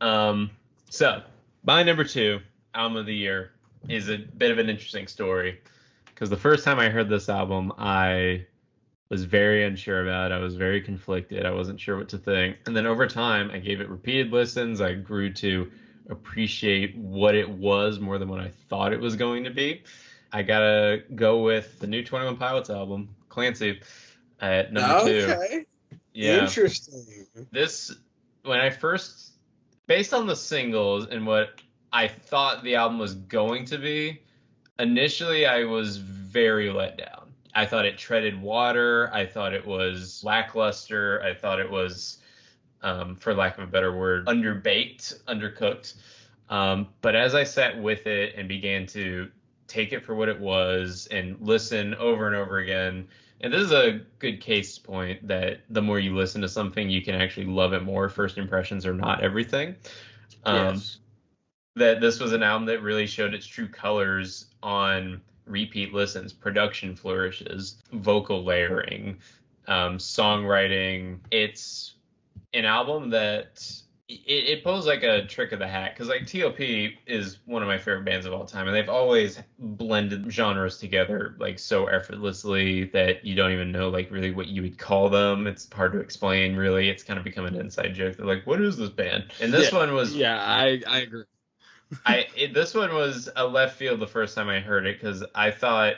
So my number 2 album of the year is a bit of an interesting story, because the first time I heard this album, I was very unsure about it. I was very conflicted. I wasn't sure what to think. And then over time, I gave it repeated listens. I grew to appreciate what it was more than what I thought it was going to be. I gotta go with the new 21 Pilots album, Clancy, at number 2. Okay. Yeah. Interesting. This, when I first, based on the singles and what I thought the album was going to be, initially I was very let down. I thought it treaded water. I thought it was lackluster. I thought it was, for lack of a better word, underbaked, undercooked. But as I sat with it and began to take it for what it was and listen over and over again, and this is a good case point that the more you listen to something, you can actually love it more. First impressions are not everything. Yes. That this was an album that really showed its true colors on repeat listens, production flourishes, vocal layering, songwriting. It's an album that it pulls like a trick of the hat, because like T.O.P. is one of my favorite bands of all time, and they've always blended genres together like so effortlessly that you don't even know like really what you would call them. It's hard to explain, really. It's kind of become an inside joke. They're like, what is this band? And this one was, I agree. This one was a left field the first time I heard it, because I thought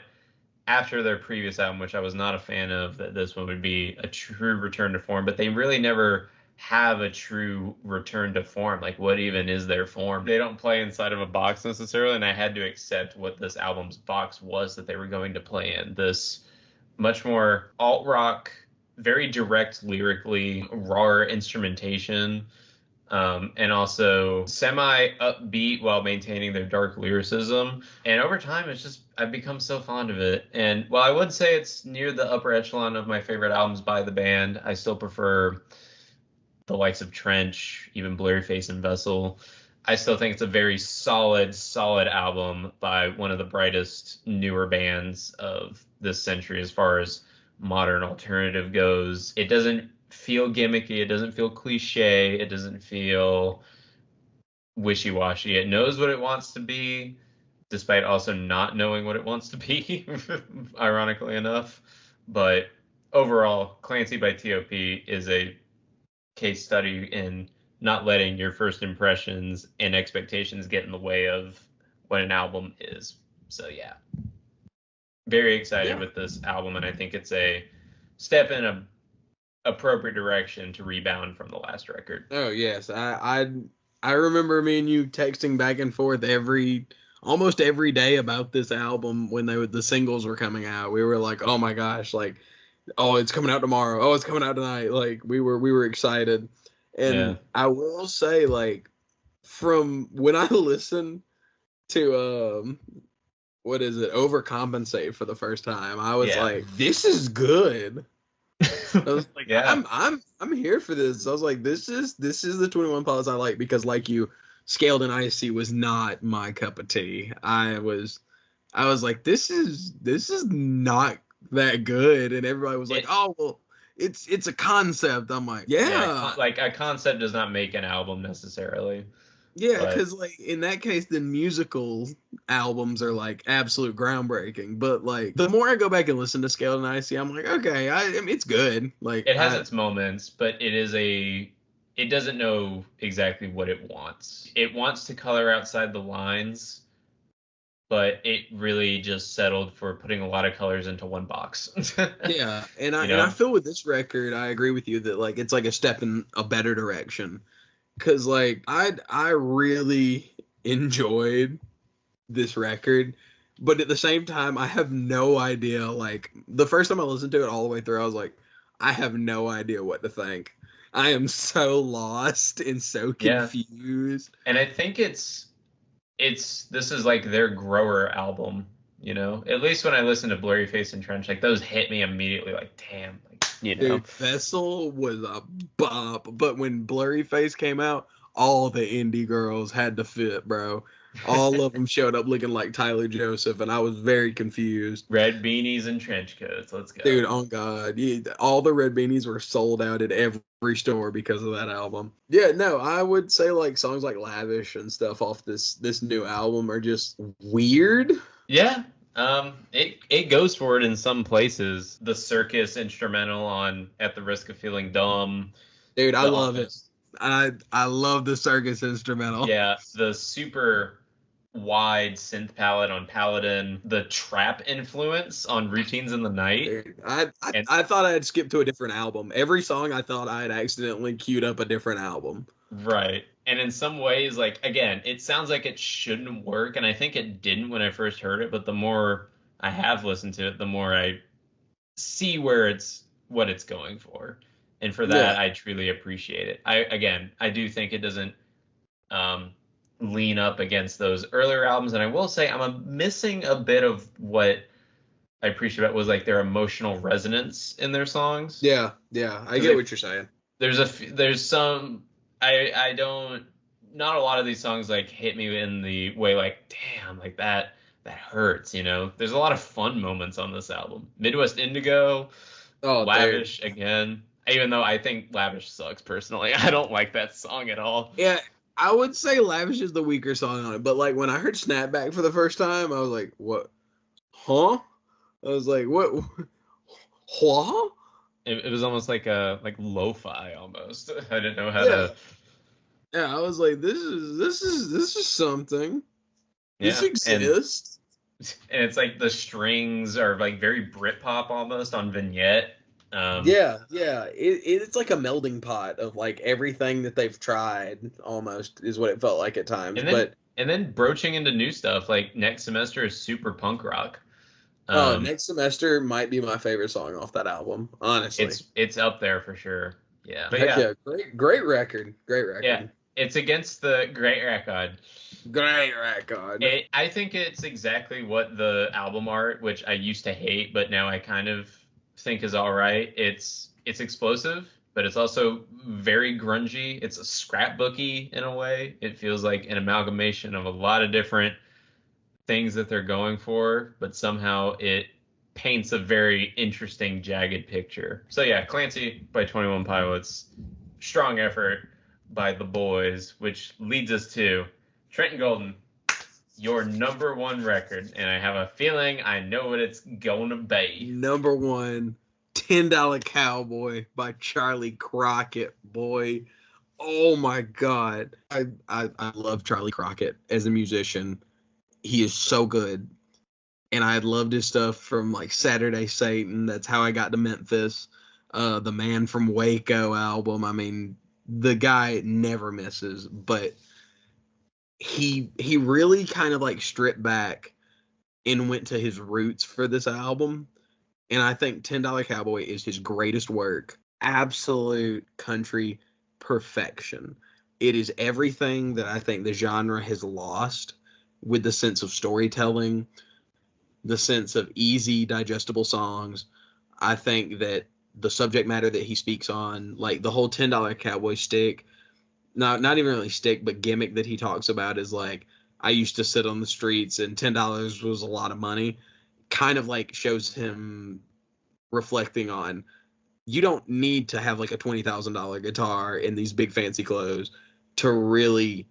after their previous album, which I was not a fan of, that this one would be a true return to form, but they really never have a true return to form. Like, what even is their form? They don't play inside of a box necessarily, and I had to accept what this album's box was that they were going to play in. This much more alt rock, very direct lyrically, raw instrumentation, And also semi upbeat while maintaining their dark lyricism. And over time, I've become so fond of it. And while I would say it's near the upper echelon of my favorite albums by the band, I still prefer the likes of Trench, even Blurryface and Vessel. I still think it's a very solid album by one of the brightest newer bands of this century as far as modern alternative goes. It doesn't feel gimmicky, it doesn't feel cliche, it doesn't feel wishy-washy. It knows what it wants to be, despite also not knowing what it wants to be, ironically enough. But overall, Clancy by T.O.P. is a case study in not letting your first impressions and expectations get in the way of what an album is. So yeah, very excited with this album, and I think it's a step in a appropriate direction to rebound from the last record. Oh yes, I remember me and you texting back and forth almost every day about this album when the singles were coming out. We were like, oh my gosh, like, oh, it's coming out tomorrow. Oh, it's coming out tonight. Like we were excited. And I will say, like, from when I listened to what is it, Overcompensate for the first time, I was like, this is good. I was like, I'm here for this. I was like, this is the 21 Pilots I like, because like you, Scaled and Icy was not my cup of tea. I was like, this is not that good, and everybody was like, oh well, it's a concept. I'm like, like a concept does not make an album necessarily. Yeah, because like in that case, then musical albums are like absolute groundbreaking. But like the more I go back and listen to Scaled and Icy, I'm like, okay, I mean, it's good. Like it has its moments, but it doesn't know exactly what it wants. It wants to color outside the lines, but it really just settled for putting a lot of colors into one box. Yeah, and I feel with this record, I agree with you that like it's like a step in a better direction. Cause like I really enjoyed this record, but at the same time I have no idea. Like the first time I listened to it all the way through, I was like, I have no idea what to think. I am so lost and so confused. And I think this is like their grower album, you know? At least when I listen to Blurryface and Trench, like those hit me immediately, like damn, like, you know. Dude, Vessel was a bop, but when Blurryface came out, all the indie girls had to fit, bro. All of them showed up looking like Tyler Joseph, and I was very confused. Red beanies and trench coats, let's go. Dude, oh God, all the red beanies were sold out at every store because of that album. Yeah, no, I would say like songs like Lavish and stuff off this new album are just weird. Yeah. It goes for it in some places. The Circus instrumental on At the Risk of Feeling Dumb. Dude, I love it. I love the Circus instrumental. Yeah, the super wide synth palette on Paladin, the trap influence on Routines in the Night. Dude, I thought I had skipped to a different album. Every song I thought I had accidentally queued up a different album. Right. And in some ways, like, again, it sounds like it shouldn't work, and I think it didn't when I first heard it, but the more I have listened to it, the more I see what it's going for. And for that, I truly appreciate it. I do think it doesn't lean up against those earlier albums, and I will say I'm missing a bit of what I appreciate about was like their emotional resonance in their songs. Yeah, I get what you're saying. There's some not a lot of these songs like hit me in the way like, damn, like that hurts, you know. There's a lot of fun moments on this album. Midwest Indigo, Lavish again. Even though I think Lavish sucks personally, I don't like that song at all. Yeah, I would say Lavish is the weaker song on it, but like when I heard Snapback for the first time, I was like, what? Huh? I was like, what? What? It was almost like lo-fi almost. I didn't know how to. Yeah, I was like, this is something. Yeah, this exists. And it's like the strings are like very Britpop almost on Vignette. It's like a melding pot of like everything that they've tried almost is what it felt like at times. And then broaching into new stuff like Next Semester is super punk rock. Next Semester might be my favorite song off that album, honestly. It's up there for sure. Yeah. But yeah, great record. Yeah, it's against the great record. Great record. I think it's exactly what the album art, which I used to hate, but now I kind of think is all right. It's explosive, but it's also very grungy. It's a scrapbooky in a way. It feels like an amalgamation of a lot of different things that they're going for, but somehow it paints a very interesting, jagged picture. So yeah, Clancy by 21 Pilots, strong effort by the boys, which leads us to Trenton Golden, your number one record, and I have a feeling I know what it's gonna be. Number one, $10 Cowboy by Charlie Crockett, boy. Oh my God. I love Charlie Crockett as a musician. He is so good. And I loved his stuff from like Saturday Satan. That's how I got to Memphis. The Man from Waco album. I mean, the guy never misses, but he really kind of like stripped back and went to his roots for this album. And I think $10 Cowboy is his greatest work. Absolute country perfection. It is everything that I think the genre has lost, with the sense of storytelling, the sense of easy, digestible songs. I think that the subject matter that he speaks on, like the whole $10 Cowboy stick, not even really stick, but gimmick that he talks about is like, I used to sit on the streets and $10 was a lot of money, kind of like shows him reflecting on, you don't need to have like a $20,000 guitar and these big fancy clothes to really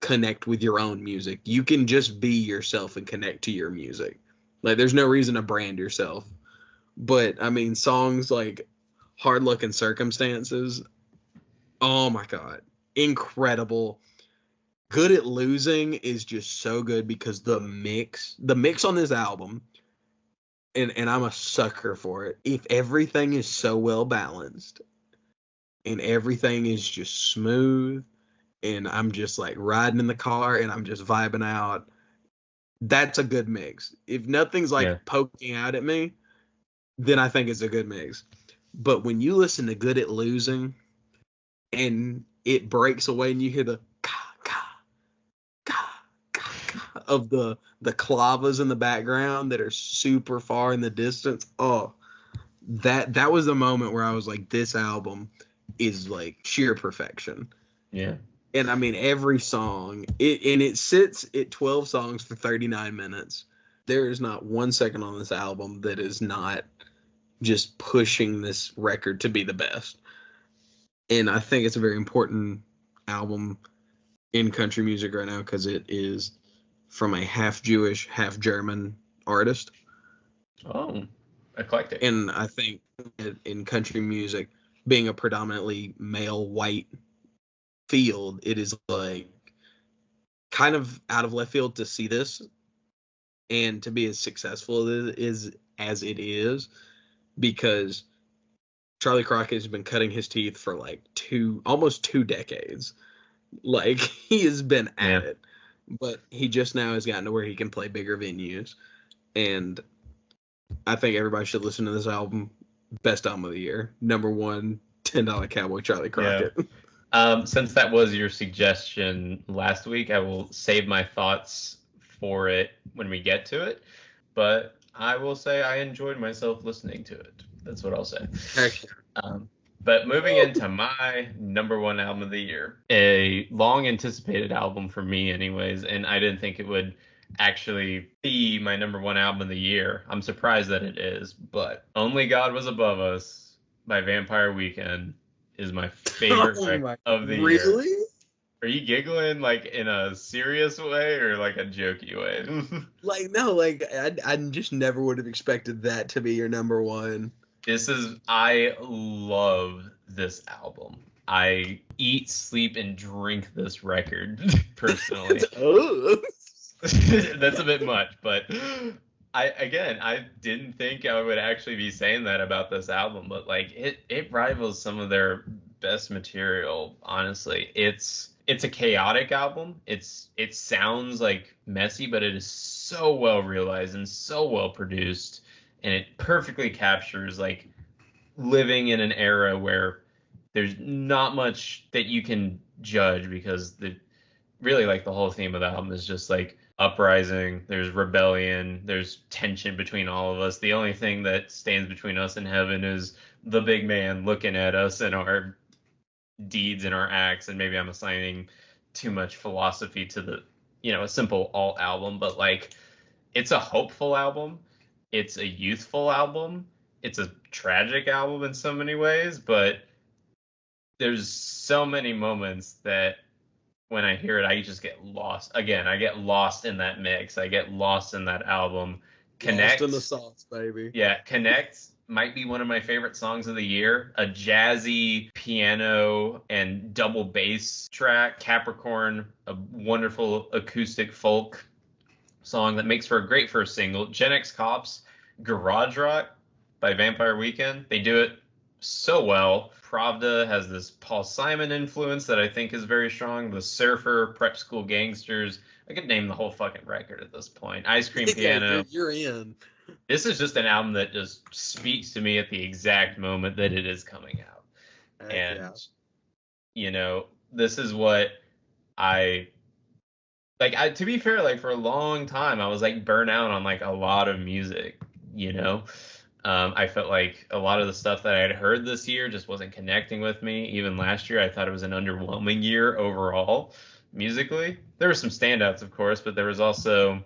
connect with your own music. You can just be yourself and connect to your music. Like, there's no reason to brand yourself. But I mean, songs like Hard Luck and Circumstances, oh my God, incredible. Good at Losing is just so good because the mix on this album, and I'm a sucker for it. If everything is so well balanced and everything is just smooth and I'm just like riding in the car and I'm just vibing out, that's a good mix. If nothing's like poking out at me, then I think it's a good mix. But when you listen to Good at Losing and it breaks away and you hear the of the clavas in the background that are super far in the distance, oh, that was the moment where I was like, this album is like sheer perfection. Yeah. And I mean, every song, it sits at 12 songs for 39 minutes. There is not 1 second on this album that is not just pushing this record to be the best. And I think it's a very important album in country music right now because it is from a half Jewish, half German artist. Oh, eclectic. And I think in country music, being a predominantly male white field, it is like kind of out of left field to see this and to be as successful as it is, because Charlie Crockett has been cutting his teeth for like almost 2 decades. Like, he has been at it, but he just now has gotten to where he can play bigger venues. And I think everybody should listen to this album. Best album of the year. Number one, $10 Cowboy, Charlie Crockett. Yeah. Since that was your suggestion last week, I will save my thoughts for it when we get to it. But I will say I enjoyed myself listening to it. That's what I'll say. But moving into my number one album of the year, a long anticipated album for me anyways, and I didn't think it would actually be my number one album of the year. I'm surprised that it is, but Only God Was Above Us by Vampire Weekend is my favorite record of the year. Really? Are you giggling like in a serious way or like a jokey way? Like, no, like I just never would have expected that to be your number one. I love this album. I eat, sleep, and drink this record, personally. That's a bit much, but I didn't think I would actually be saying that about this album, but like it rivals some of their best material, honestly. It's a chaotic album. It sounds like messy, but it is so well realized and so well produced. And it perfectly captures like living in an era where there's not much that you can judge because really like the whole theme of the album is just like uprising, there's rebellion, there's tension between all of us. The only thing that stands between us and heaven is the big man looking at us and our deeds and our acts. And maybe I'm assigning too much philosophy to the, a simple alt album, but like it's a hopeful album. It's a youthful album. It's a tragic album in so many ways, but there's so many moments that when I hear it, I just get lost. Again, I get lost in that mix. I get lost in that album. Connect. Lost in the sauce, baby. Yeah, Connect might be one of my favorite songs of the year. A jazzy piano and double bass track. Capricorn, a wonderful acoustic folk song that makes for a great first single. Gen X Cops, Garage Rock by Vampire Weekend. They do it so well. Pravda has this Paul Simon influence that I think is very strong. The Surfer, Prep School Gangsters. I could name the whole fucking record at this point. Ice Cream Piano. You're in. This is just an album that just speaks to me at the exact moment that it is coming out. This is what I to be fair, like for a long time, I was like burnt out on like a lot of music, I felt like a lot of the stuff that I had heard this year just wasn't connecting with me. Even last year, I thought it was an underwhelming year overall, musically. There were some standouts, of course, but there was also,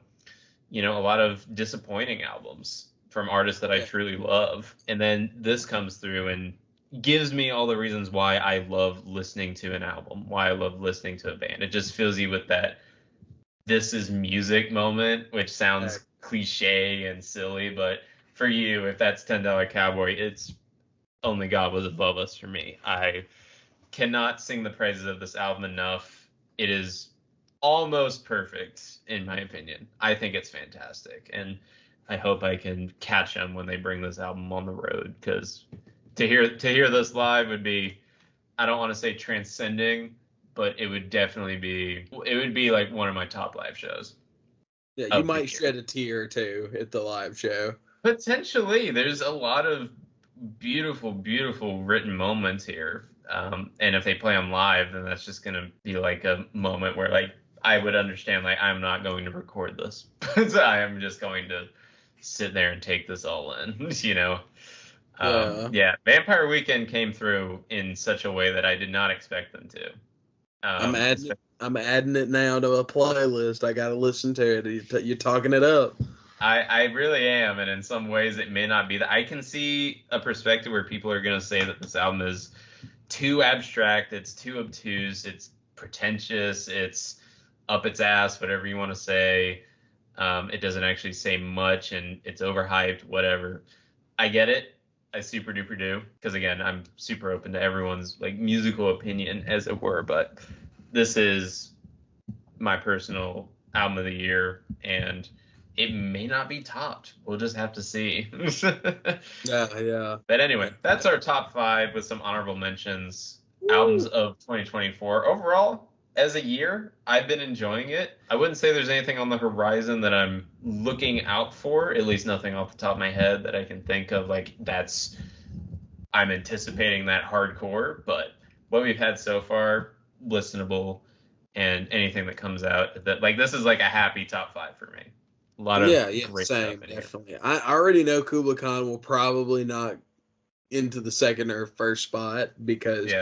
a lot of disappointing albums from artists that I truly love. And then this comes through and gives me all the reasons why I love listening to an album, why I love listening to a band. It just fills you with that this is music moment, which sounds cliche and silly, but for you, if that's $10 Cowboy, it's Only God Was Above Us for me. I cannot sing the praises of this album enough. It is almost perfect, in my opinion. I think it's fantastic, and I hope I can catch them when they bring this album on the road, because to hear this live would be, I don't want to say transcending, but it would definitely be like one of my top live shows. Yeah, you might shed a tear or two at the live show. Potentially. There's a lot of beautiful, beautiful written moments here. And if they play them live, then that's just going to be like a moment where like I would understand like I'm not going to record this. So I am just going to sit there and take this all in, Yeah, Vampire Weekend came through in such a way that I did not expect them to. I'm adding it now to a playlist. I got to listen to it. You're talking it up. I really am, and in some ways it may not be that. I can see a perspective where people are going to say that this album is too abstract, it's too obtuse, it's pretentious, it's up its ass, whatever you want to say. It doesn't actually say much, and it's overhyped, whatever. I get it. I super duper do, because again, I'm super open to everyone's like musical opinion, as it were, but this is my personal album of the year, and it may not be topped. We'll just have to see. Yeah. But anyway, that's our top 5 with some honorable mentions. Woo. Albums of 2024. Overall, as a year, I've been enjoying it. I wouldn't say there's anything on the horizon that I'm looking out for, at least nothing off the top of my head that I can think of like I'm anticipating that hardcore, but what we've had so far, listenable, and anything that comes out, that like this is like a happy top 5 for me. A lot of great same, stuff in definitely. Here. I already know Kubla Khan will probably not into the second or first spot because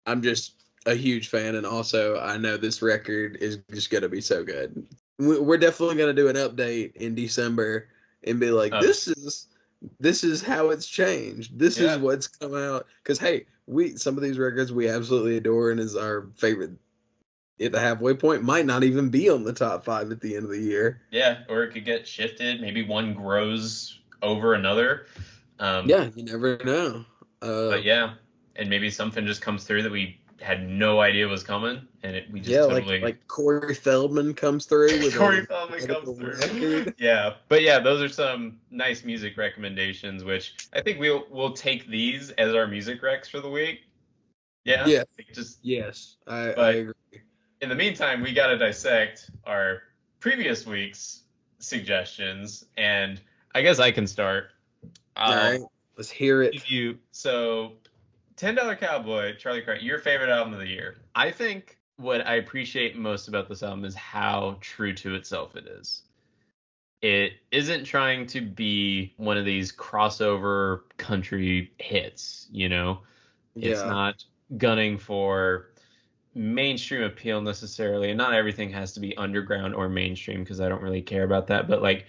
I'm just a huge fan, and also I know this record is just gonna be so good. We're definitely gonna do an update in December and be like, this is how it's changed. This is what's come out. Because hey, some of these records we absolutely adore and is our favorite. At the halfway point, might not even be on the top 5 at the end of the year. Yeah, or it could get shifted. Maybe one grows over another. You never know. But yeah, and maybe something just comes through that we had no idea was coming, and we just totally like Corey Feldman comes through. With Corey Feldman comes through. Yeah, but yeah, those are some nice music recommendations, which I think we'll take these as our music recs for the week. Yeah. Yeah. Yes, I agree. In the meantime, we got to dissect our previous week's suggestions, and I guess I can start. All right, let's hear it. So $10 Cowboy, Charlie Crockett, your favorite album of the year. I think what I appreciate most about this album is how true to itself it is. It isn't trying to be one of these crossover country hits, you know? It's not gunning for mainstream appeal necessarily, and not everything has to be underground or mainstream because I don't really care about that, but like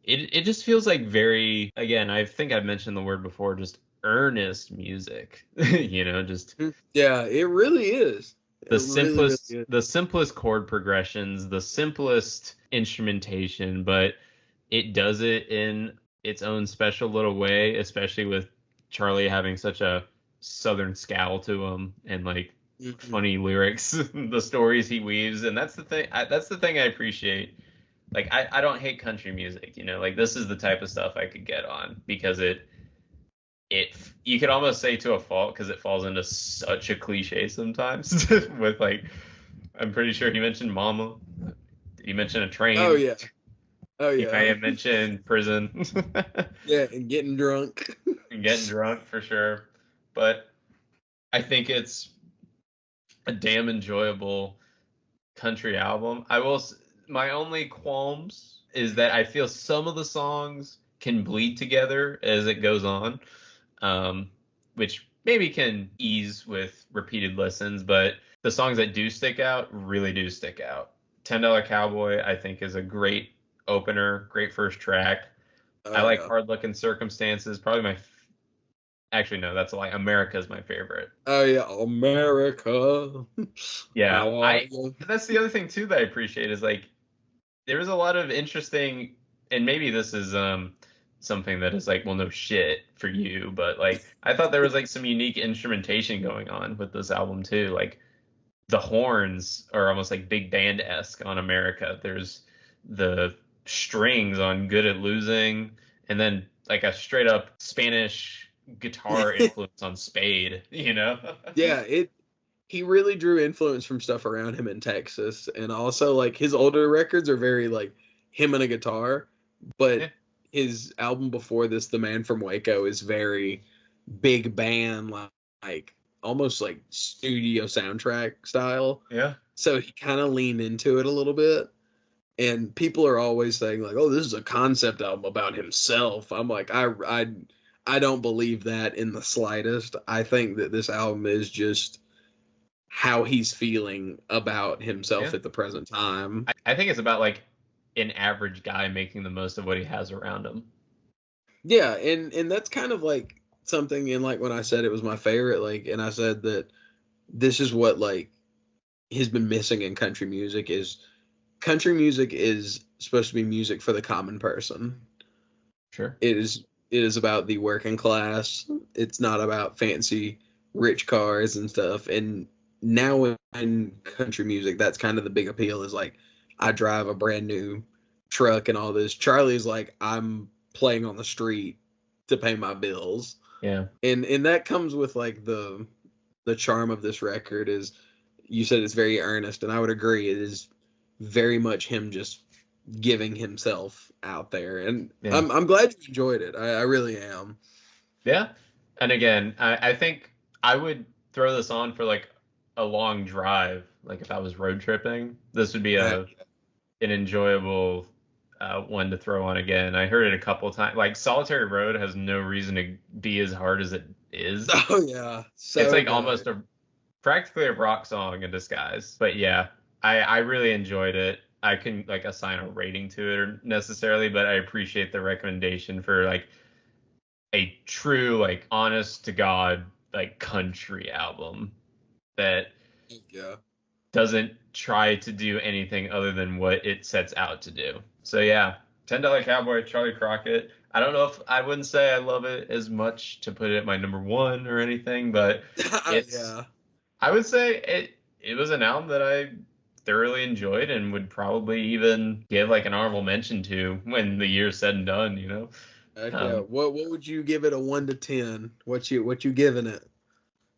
it just feels like very, again, I think I've mentioned the word before, just earnest music. You know, just yeah, it really is. The simplest chord progressions, the simplest instrumentation, but it does it in its own special little way, especially with Charlie having such a southern scowl to him and like funny lyrics, the stories he weaves, and that's the thing. That's the thing I appreciate. Like I don't hate country music, you know. Like this is the type of stuff I could get on because it you could almost say to a fault because it falls into such a cliche sometimes. With like, I'm pretty sure he mentioned Mama. Did he mention a train? Oh yeah. He may have mentioned prison. Yeah, and getting drunk. And getting drunk for sure. But I think it's a damn enjoyable country album. My only qualms is that I feel some of the songs can bleed together as it goes on, which maybe can ease with repeated listens, but the songs that do stick out really do stick out. $10 Cowboy, I think, is a great opener, great first track. I like Hard Looking Circumstances, probably actually, no, that's a lie. America is my favorite. Oh yeah, America. Yeah, that's the other thing too that I appreciate is like there was a lot of interesting, and maybe this is something that is like, well, no shit for you, but like I thought there was like some unique instrumentation going on with this album too. Like the horns are almost like big band-esque on America. There's the strings on Good at Losing, and then like a straight up Spanish guitar influence on Spade, you know? Yeah, he really drew influence from stuff around him in Texas, and also like his older records are very like him and a guitar, but his album before this, The Man from Waco, is very big band, like almost like studio soundtrack style. Yeah. So he kind of leaned into it a little bit. And people are always saying like, "Oh, this is a concept album about himself." I'm like, I don't believe that in the slightest. I think that this album is just how he's feeling about himself at the present time. I think it's about like an average guy making the most of what he has around him. Yeah, and that's kind of like something in like when I said it was my favorite, like, and I said that this is what like has been missing in country music is country music is supposed to be music for the common person. Sure. It is about the working class. It's not about fancy rich cars and stuff. And now in country music, that's kind of the big appeal is like, I drive a brand new truck and all this. Charlie's like, I'm playing on the street to pay my bills. Yeah. And that comes with like the charm of this record is, you said it's very earnest, and I would agree. It is very much him just giving himself out there, and I'm glad you enjoyed it. I really am. Yeah, and again, I think I would throw this on for like a long drive. Like if I was road tripping, this would be an enjoyable one to throw on again. I heard it a couple of times. Like Solitary Road has no reason to be as hard as it is. Oh yeah, so it's like almost practically a rock song in disguise. But yeah, I really enjoyed it. I couldn't like assign a rating to it or necessarily, but I appreciate the recommendation for like a true, like honest to God, like country album that doesn't try to do anything other than what it sets out to do. So yeah, $10 Cowboy, Charlie Crockett. I don't know if I wouldn't say I love it as much to put it at my number one or anything, but I would say it was an album that I thoroughly enjoyed and would probably even give like an honorable mention to when the year's said and done, you know. What would you give it a 1 to 10? What you giving it?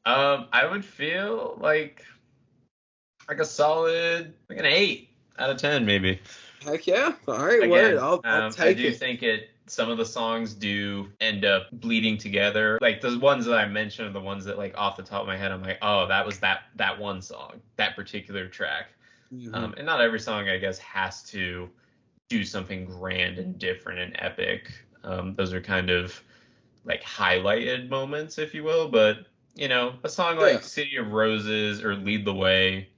I would feel like a solid like an 8 out of 10 maybe. Heck yeah! All right, again, word. I'll take it. I do think it some of the songs do end up bleeding together. Like the ones that I mentioned are the ones that, like, off the top of my head, I'm like, oh, that was that one song, that particular track. And not every song, I guess, has to do something grand and different and epic. Those are kind of like highlighted moments, if you will. But, you know, a song like City of Roses or Lead the Way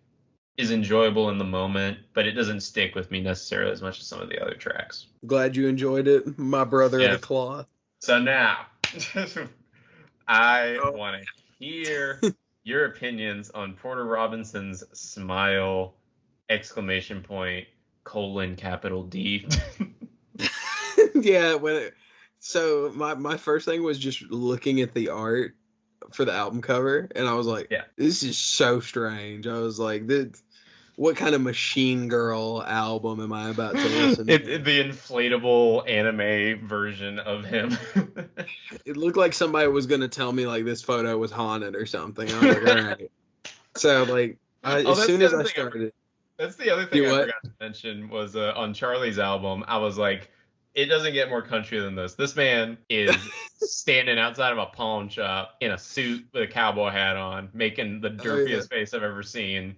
is enjoyable in the moment, but it doesn't stick with me necessarily as much as some of the other tracks. Glad you enjoyed it, my brother of the cloth. So now, I want to hear your opinions on Porter Robinson's Smile, ! capital D. Yeah, so my first thing was just looking at the art for the album cover, and I was like, this is so strange. I was like, what kind of Machine Girl album am I about to listen to? The inflatable anime version of him. It looked like somebody was going to tell me, like, this photo was haunted or something. I was like, all right. So, like, as soon as I started... That's the other thing I forgot to mention was on Charlie's album, I was like, it doesn't get more country than this. This man is standing outside of a pawn shop in a suit with a cowboy hat on, making the derpiest face I've ever seen,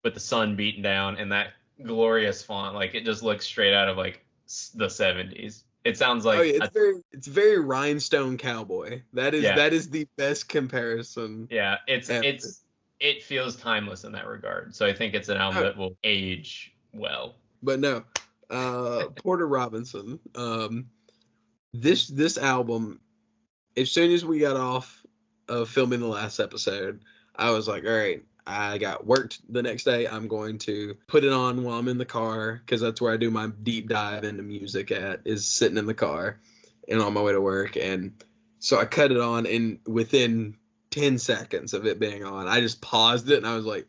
with the sun beating down and that glorious font. Like, it just looks straight out of, like, the 70s. It sounds like it's very Rhinestone Cowboy. That is the best comparison. Yeah, it feels timeless in that regard. So I think it's an album that will age well. But no, Porter Robinson. This album, as soon as we got off of filming the last episode, I was like, all right, I got work the next day. I'm going to put it on while I'm in the car, because that's where I do my deep dive into music is sitting in the car and on my way to work. And so I cut it on, and within 10 seconds of it being on, I just paused it and I was like,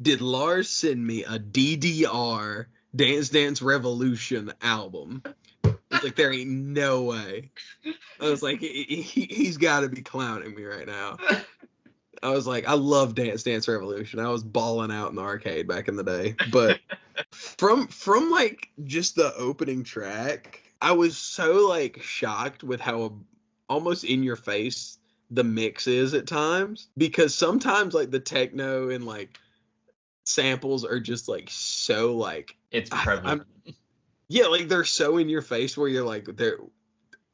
did Lars send me a DDR Dance Dance Revolution album? It's like, there ain't no way. I was like, he's got to be clowning me right now. I was like, I love Dance Dance Revolution. I was balling out in the arcade back in the day. But from like just the opening track, I was so like shocked with how almost in your face the mix is at times, because sometimes like the techno and like samples are just like so like it's prevalent. Like they're so in your face where you're like, they're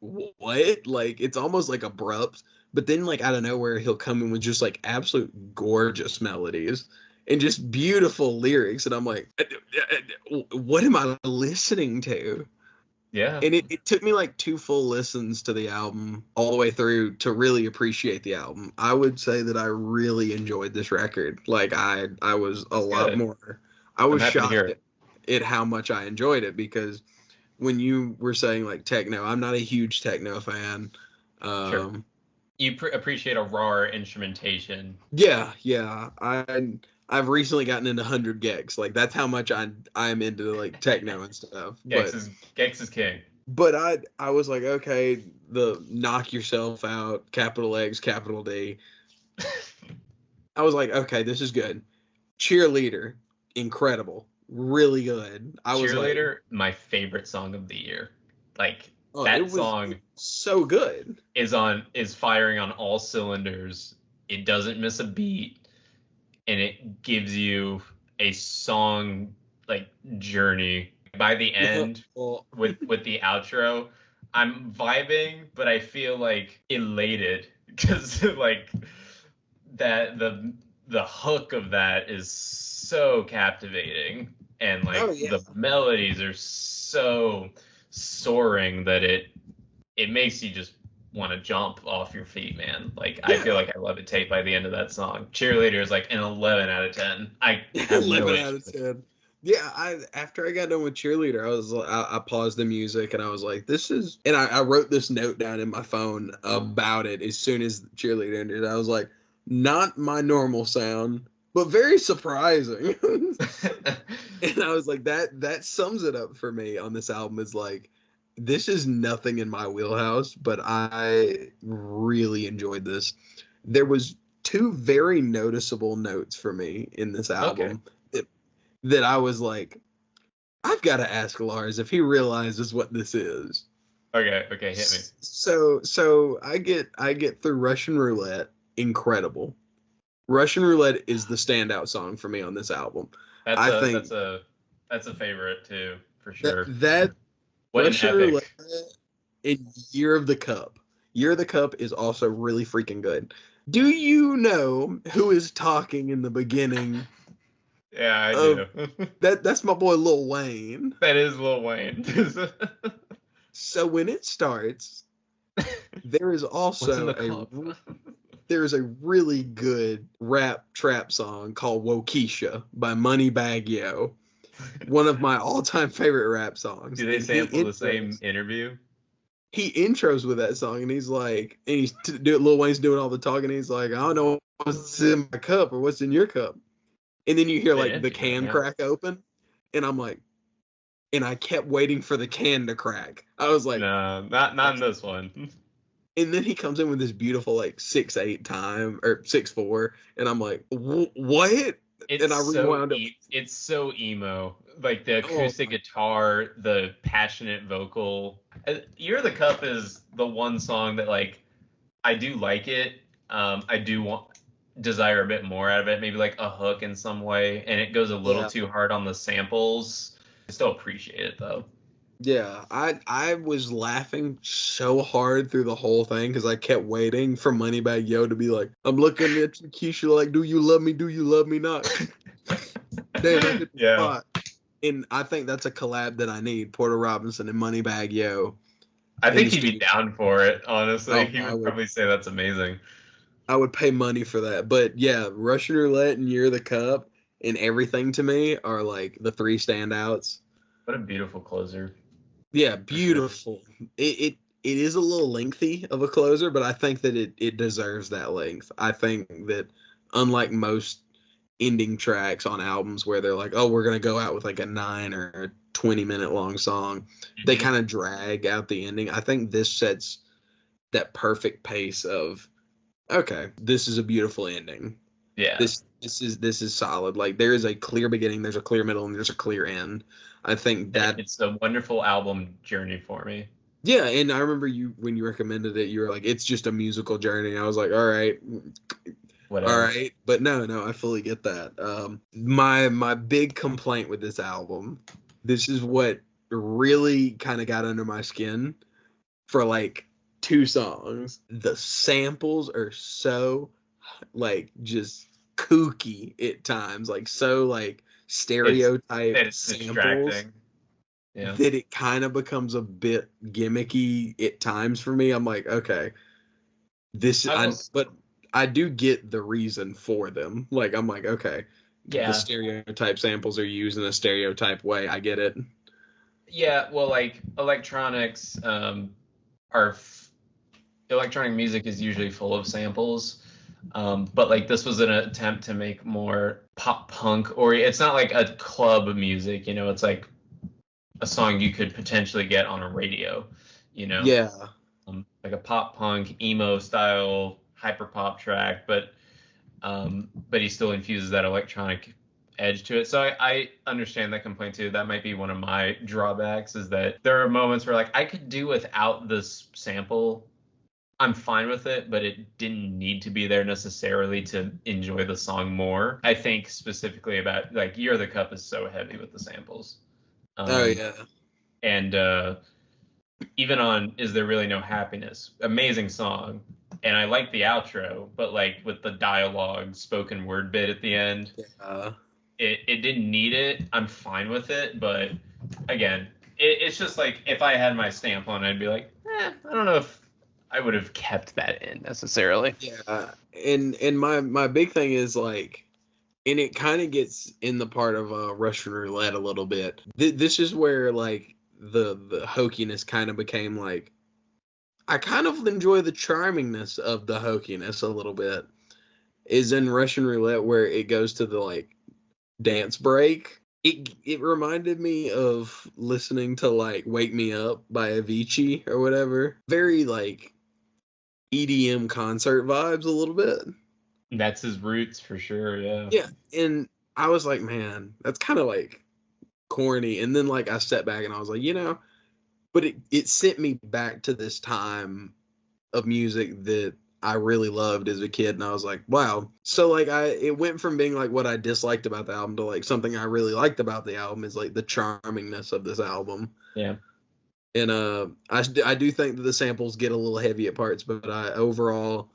what? Like it's almost like abrupt. But then, like, out of nowhere, he'll come in with just, like, absolute gorgeous melodies and just beautiful lyrics. And I'm like, what am I listening to? Yeah. And it took me, like, 2 full listens to the album all the way through to really appreciate the album. I would say that I really enjoyed this record. Like, I was a lot more. I was shocked at how much I enjoyed it, because when you were saying, like, techno, I'm not a huge techno fan. Sure. You appreciate a raw instrumentation. Yeah. I've recently gotten into 100 gex. Like, that's how much I'm into, like, techno and stuff. Gex is king. But I was like, okay, the Knock Yourself Out, capital X, capital D. I was like, okay, this is good. Cheerleader, incredible. Really good. Cheerleader, my favorite song of the year. Like, that song so good is firing on all cylinders. It doesn't miss a beat, and it gives you a song like journey. By the end, with the outro, I'm vibing, but I feel like elated, because like that the hook of that is so captivating, and like the melodies are so soaring that it makes you just want to jump off your feet, man. Like, I feel like I levitate by the end of that song. Cheerleader is like an 11 out of 10. I have 11 out of 10. Yeah, after I got done with Cheerleader, I paused the music and I was like, this is, and I wrote this note down in my phone about it as soon as Cheerleader ended. I was like, not my normal sound, but very surprising. And I was like, that sums it up for me on this album. Is like, this is nothing in my wheelhouse, but I really enjoyed this. There was 2 very noticeable notes for me in this album that I was like, I've got to ask Lars if he realizes what this is. Okay, hit me. So I get through Russian Roulette, incredible. Russian Roulette is the standout song for me on this album. That's a favorite too, for sure. That What Russian an epic. Roulette and Year of the Cup. Year of the Cup is also really freaking good. Do you know who is talking in the beginning? Yeah, I do. That's my boy Lil Wayne. That is Lil Wayne. So when it starts, there is also there's a really good rap trap song called Wokeisha by Moneybagg Yo. One of my all-time favorite rap songs. Do they sample the same interview? He intros with that song, and he's like, Lil Wayne's doing all the talking. He's like, I don't know what's in my cup or what's in your cup. And then you hear like the can crack open, and I'm like, and I kept waiting for the can to crack. I was like, no, not in this one. And then he comes in with this beautiful like 6/8 time or 6/4, and I'm like, what? And I rewound it. It's so emo. Like the acoustic guitar, the passionate vocal. Year the Cup is the one song that like I do like it. I do desire a bit more out of it, maybe like a hook in some way, and it goes a little too hard on the samples. I still appreciate it though. Yeah, I was laughing so hard through the whole thing because I kept waiting for Moneybagg Yo to be like, I'm looking at you, Keisha, like, do you love me? Do you love me not? Damn, I hit the spot. And I think that's a collab that I need, Porter Robinson and Moneybagg Yo. I think he'd be down for it, honestly. He would probably say that's amazing. I would pay money for that. But yeah, Russian Roulette and Year of the Cup and everything to me are like the three standouts. What a beautiful closer. Yeah, beautiful. Sure. It is a little lengthy of a closer, but I think that it deserves that length. I think that unlike most ending tracks on albums where they're like, oh, we're going to go out with like a 9 or a 20-minute long song, they kind of drag out the ending. I think this sets that perfect pace of, okay, this is a beautiful ending. Yeah. This is solid. Like there is a clear beginning, there's a clear middle, and there's a clear end. I think that it's a wonderful album journey for me. Yeah, and I remember when you recommended it, you were like, it's just a musical journey. I was like, all right. Whatever. All right. But no, I fully get that. My big complaint with this album, this is what really kind of got under my skin for like 2 songs. The samples are so like just kooky at times, like so like stereotype samples that it kind of becomes a bit gimmicky at times for me. I'm like, okay, but I do get the reason for them. Like, I'm like, okay, the stereotype samples are used in a stereotype way. I get it. Yeah, well, like electronic music is usually full of samples. But like this was an attempt to make more pop punk, or it's not like a club music, you know, it's like a song you could potentially get on a radio, you know. Yeah. Like a pop punk emo style hyper pop track, but he still infuses that electronic edge to it. So I understand that complaint too. That might be one of my drawbacks, is that there are moments where like I could do without this sample. I'm fine with it, but it didn't need to be there necessarily to enjoy the song more. I think specifically about like Year of the Cup is so heavy with the samples. And even on Is There Really No Happiness, amazing song. And I like the outro, but like with the dialogue spoken word bit at the end, it didn't need it. I'm fine with it, but again, it's just like if I had my stamp on it, I'd be like, I don't know if I would have kept that in necessarily. Yeah, and my big thing is like, and it kind of gets in the part of Russian Roulette a little bit. This is where like the hokiness kind of became like, I kind of enjoy the charmingness of the hokiness a little bit. Is in Russian Roulette where it goes to the like dance break. It reminded me of listening to like Wake Me Up by Avicii or whatever. Very like EDM concert vibes a little bit. That's his roots for sure, yeah. Yeah, and I was like, man, that's kind of like corny. And then like I stepped back and I was like, you know, but it sent me back to this time of music that I really loved as a kid, and I was like, wow. So like it went from being like what I disliked about the album to like something I really liked about the album is like the charmingness of this album. Yeah. And I do think that the samples get a little heavy at parts, but overall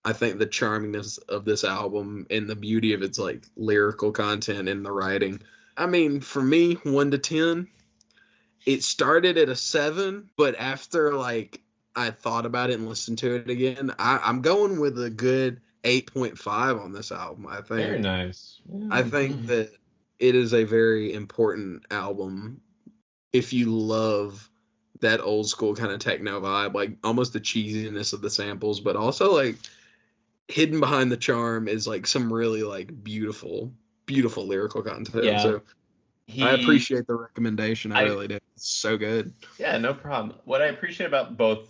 I think the charmingness of this album and the beauty of its like lyrical content and the writing. I mean, for me, 1 to 10, it started at a 7, but after like I thought about it and listened to it again, I'm going with a good 8.5 on this album. I think Very nice. I think that it is a very important album if you love that old school kind of techno vibe, like almost the cheesiness of the samples, but also like hidden behind the charm is like some really like beautiful lyrical content. Yeah. So I appreciate the recommendation. I really do. It's so good. Yeah, no problem. What I appreciate about both,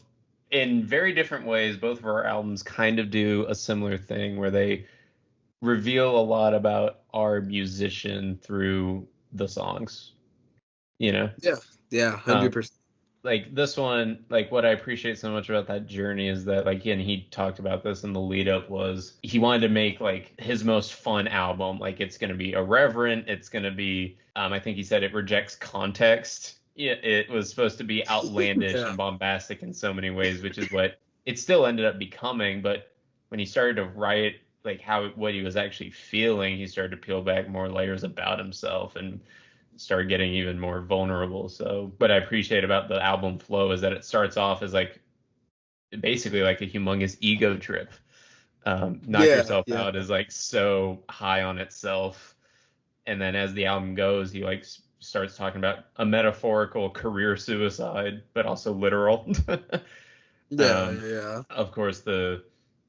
in very different ways, both of our albums kind of do a similar thing where they reveal a lot about our musician through the songs. You know? Yeah, 100%. Like this one, like what I appreciate so much about that journey is that, like, and he talked about this in the lead up, was he wanted to make like his most fun album. Like it's going to be irreverent. It's going to be, I think he said it rejects context. It was supposed to be outlandish and bombastic in so many ways, which is what it still ended up becoming. But when he started to write like what he was actually feeling, he started to peel back more layers about himself and started getting even more vulnerable. So what I appreciate about the album flow is that it starts off as like basically like a humongous ego trip. Knock Yourself Out is like so high on itself, and then as the album goes, he like starts talking about a metaphorical career suicide, but also literal. Of course, the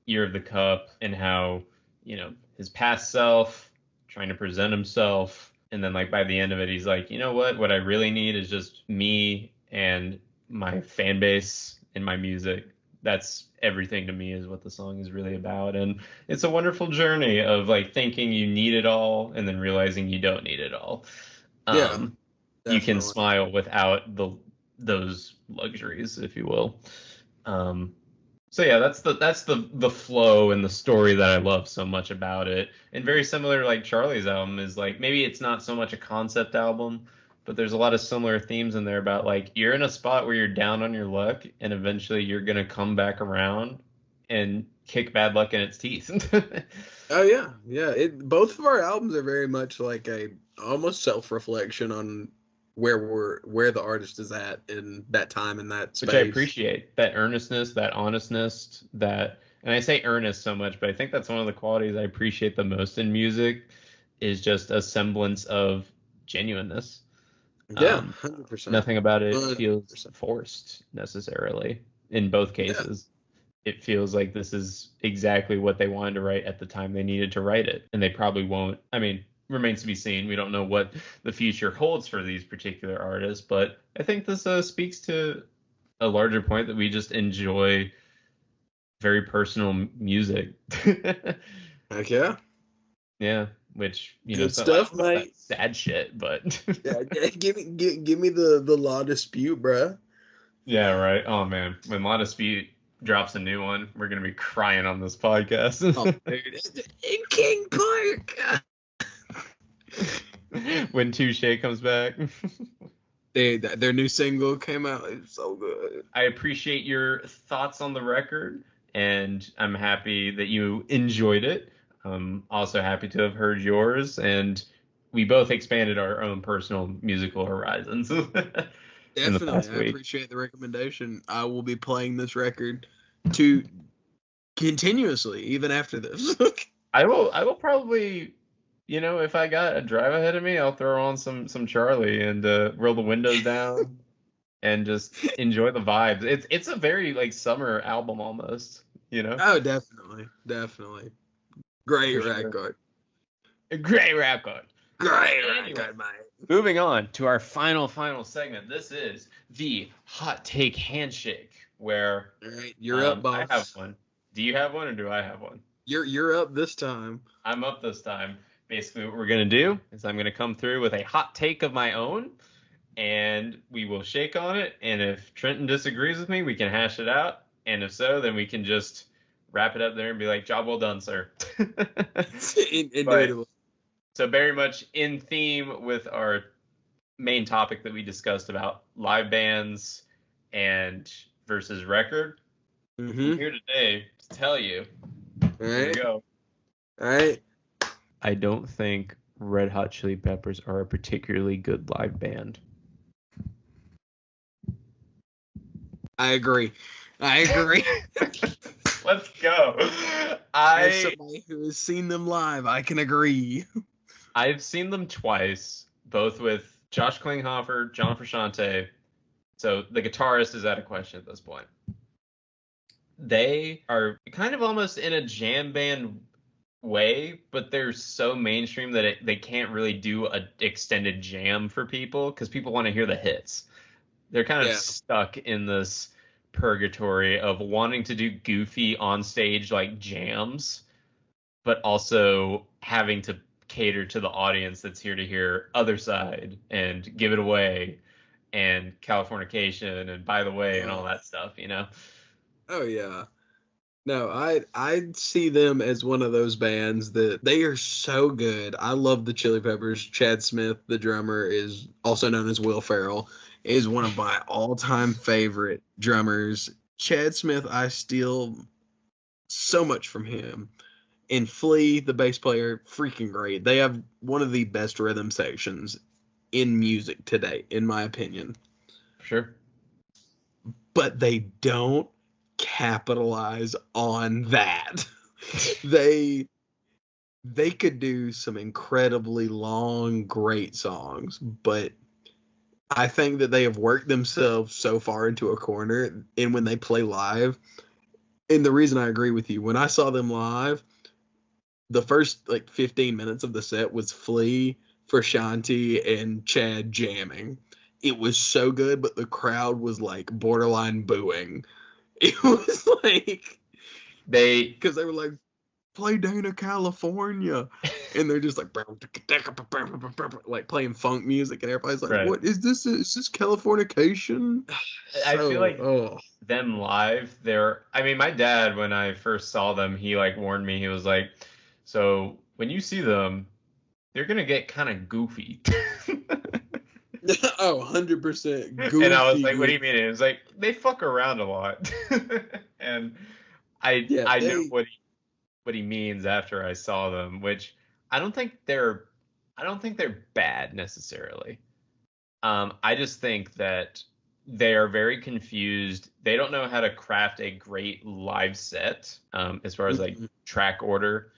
Year of the Cup and how, you know, his past self trying to present himself. And then like by the end of it, he's like, you know what I really need is just me and my fan base and my music. That's everything to me, is what the song is really about. And it's a wonderful journey of like thinking you need it all and then realizing you don't need it all. You can smile without those luxuries, if you will. So yeah, that's the flow and the story that I love so much about it. And very similar, like Charlie's album is like, maybe it's not so much a concept album, but there's a lot of similar themes in there about like you're in a spot where you're down on your luck and eventually you're gonna come back around and kick bad luck in its teeth. Oh yeah. Both of our albums are very much like a almost self-reflection on where the artist is at in that time and that space. Which I appreciate, that earnestness, that honestness, and I say earnest so much, but I think that's one of the qualities I appreciate the most in music, is just a semblance of genuineness. 100%. Nothing about it feels forced necessarily in both cases. It feels like this is exactly what they wanted to write at the time they needed to write it, and they probably won't. I mean, remains to be seen. We don't know what the future holds for these particular artists, but I think this speaks to a larger point that we just enjoy very personal music. Heck yeah. Yeah, which, you good know, stuff, mate. Sad shit, but give me the Law Dispute, bruh. Yeah, right. Oh man, when Law Dispute drops a new one, we're gonna be crying on this podcast. Oh, dude. In King Park. When Touche comes back. Their new single came out. It's so good. I appreciate your thoughts on the record, and I'm happy that you enjoyed it. I'm also happy to have heard yours, and we both expanded our own personal musical horizons. Definitely, I appreciate the recommendation. I will be playing this record continuously, even after this. I will probably, you know, if I got a drive ahead of me, I'll throw on some Charlie and roll the windows down and just enjoy the vibes. It's a very like summer album almost, you know? Oh, definitely. Great record. Great record. Great record, mate. Moving on to our final segment. This is the hot take handshake, where all right, you're up, boss. I have one. Do you have one, or do I have one? You're up this time. I'm up this time. Basically, what we're gonna do is I'm gonna come through with a hot take of my own, and we will shake on it. And if Trenton disagrees with me, we can hash it out. And if so, then we can just wrap it up there and be like, job well done, sir. But, so very much in theme with our main topic that we discussed about live bands and versus record. I'm here today to tell you. Here we go. All right. I don't think Red Hot Chili Peppers are a particularly good live band. I agree. Let's go. As somebody who has seen them live, I can agree. I've seen them twice, both with Josh Klinghoffer, John Frusciante. So the guitarist is out of question at this point. They are kind of almost in a jam band way, but they're so mainstream that they can't really do an extended jam for people because people want to hear the hits. They're kind of stuck in this purgatory of wanting to do goofy on stage like jams, but also having to cater to the audience that's here to hear Other Side and Give It Away and Californication and By the Way and all that stuff, you know? Oh yeah. No, I see them as one of those bands that they are so good. I love the Chili Peppers. Chad Smith, the drummer, is also known as Will Ferrell, is one of my all-time favorite drummers. Chad Smith, I steal so much from him. And Flea, the bass player, freaking great. They have one of the best rhythm sections in music today, in my opinion. Sure. But they don't capitalize on that. They could do some incredibly long, great songs, but I think that they have worked themselves so far into a corner, and when they play live, and the reason I agree with you, when I saw them live, the first 15 minutes of the set was Flea, Frusciante, and Chad jamming. It was so good, but the crowd was borderline booing. It was because they were like, play Dana, California, and they're just playing funk music, and everybody's like, right. What is this? Is this Californication? I feel like them live, my dad, when I first saw them, he warned me. He was like, so when you see them, they're gonna get kind of goofy. 100% goofy. And I was like, what do you mean? And it was like, they fuck around a lot. And I know what he means after I saw them, which I don't think they're bad necessarily. I just think that they are very confused. They don't know how to craft a great live set, as far as track order.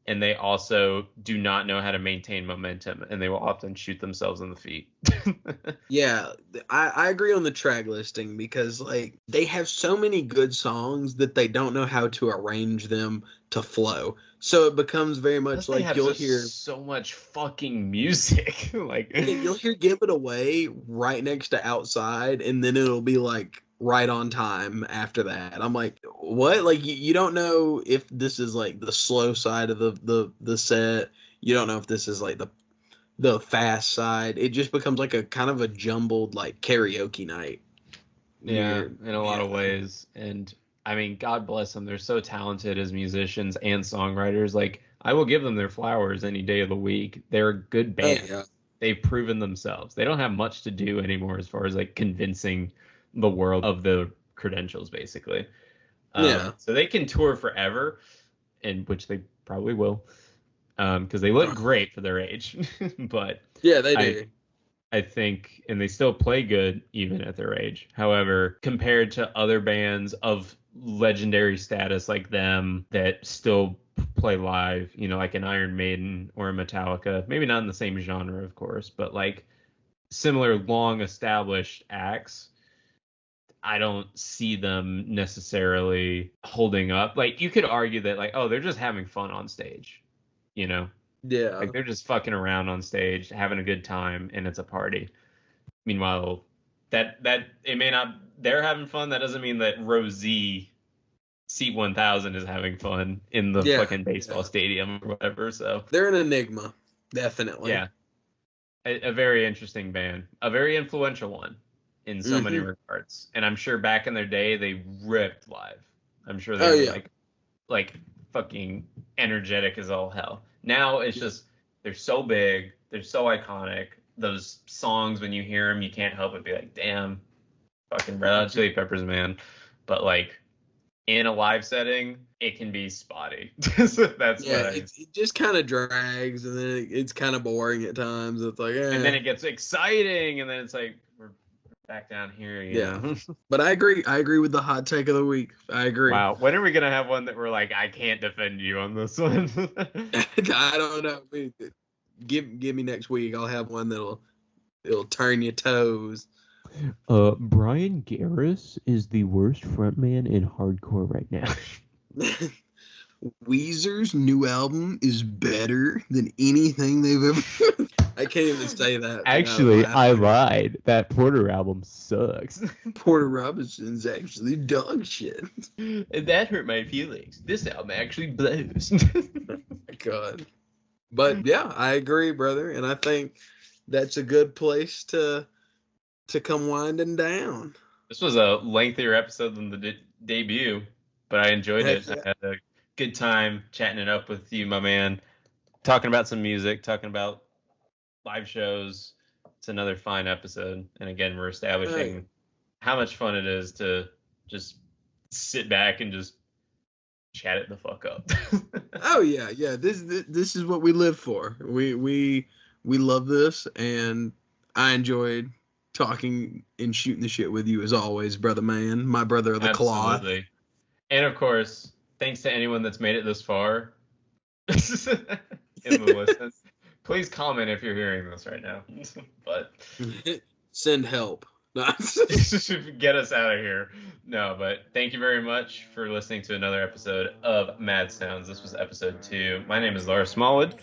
And they also do not know how to maintain momentum, and they will often shoot themselves in the feet. Yeah, I agree on the track listing because they have so many good songs that they don't know how to arrange them to flow. So it becomes very much you'll hear so much fucking music. You'll hear Give It Away right next to Outside, and then it'll be right on time after that. I'm like, what? You don't know if this is the slow side of the set. You don't know if this is the fast side. It just becomes a kind of a jumbled karaoke night. Yeah, in a lot of ways. And God bless them. They're so talented as musicians and songwriters. I will give them their flowers any day of the week. They're a good band. Oh, yeah. They've proven themselves. They don't have much to do anymore as far as convincing the world of the credentials, basically. So they can tour forever, and which they probably will, because they look great for their age. But yeah, they do. I think, and they still play good even at their age. However, compared to other bands of legendary status like them that still play live, like an Iron Maiden or a Metallica, maybe not in the same genre, of course, but similar long established acts, I don't see them necessarily holding up. You could argue that they're just having fun on stage, Yeah. They're just fucking around on stage, having a good time, and it's a party. Meanwhile, that it may not, they're having fun. That doesn't mean that Rosie Seat 1000 is having fun in the fucking baseball stadium or whatever. So they're an enigma, definitely. Yeah. a very interesting band, a very influential one in so many regards. And I'm sure back in their day they ripped live. I'm sure they were like fucking energetic as all hell. Now it's just they're so big, they're so iconic. Those songs, when you hear them, you can't help but be like, damn, fucking Red Hot Chili Peppers, man. But like in a live setting, it can be spotty. So that's it just kind of drags, and then it's kind of boring at times. It's like, and then it gets exciting, and then it's like we're back down here. You know? But I agree with the hot take of the week. I agree. Wow, when are we gonna have one that we're like, I can't defend you on this one? I don't know. Give me next week. I'll have one it'll turn your toes. Brian Garris is the worst frontman in hardcore right now. Weezer's new album is better than anything they've ever. I can't even say that. Actually, I lied. That Porter album sucks. Porter Robinson's actually dog shit. That hurt my feelings. This album actually blows. God. But yeah, I agree, brother, and I think that's a good place to come winding down. This was a lengthier episode than the debut, but I enjoyed it. I had a good time chatting it up with you, my man. Talking about some music, talking about live shows. It's another fine episode. And again, we're establishing how much fun it is to just sit back and just chat it the fuck up. Oh yeah. This is what we live for. We love this, and I enjoyed talking and shooting the shit with you as always, brother man, my brother of the claw. Absolutely. And of course, thanks to anyone that's made it this far in the listen. Please comment if you're hearing this right now. But send help. Get us out of here. No, but thank you very much for listening to another episode of Mad Sounds. This was episode 2. My name is Lars Smallwood.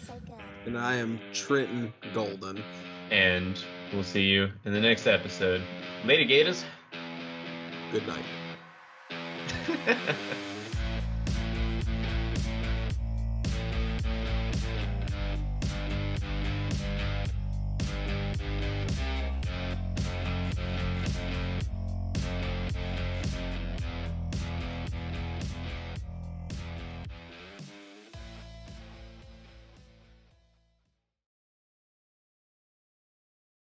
And I am Trenton Golden. And we'll see you in the next episode. Lady Gators. Good night.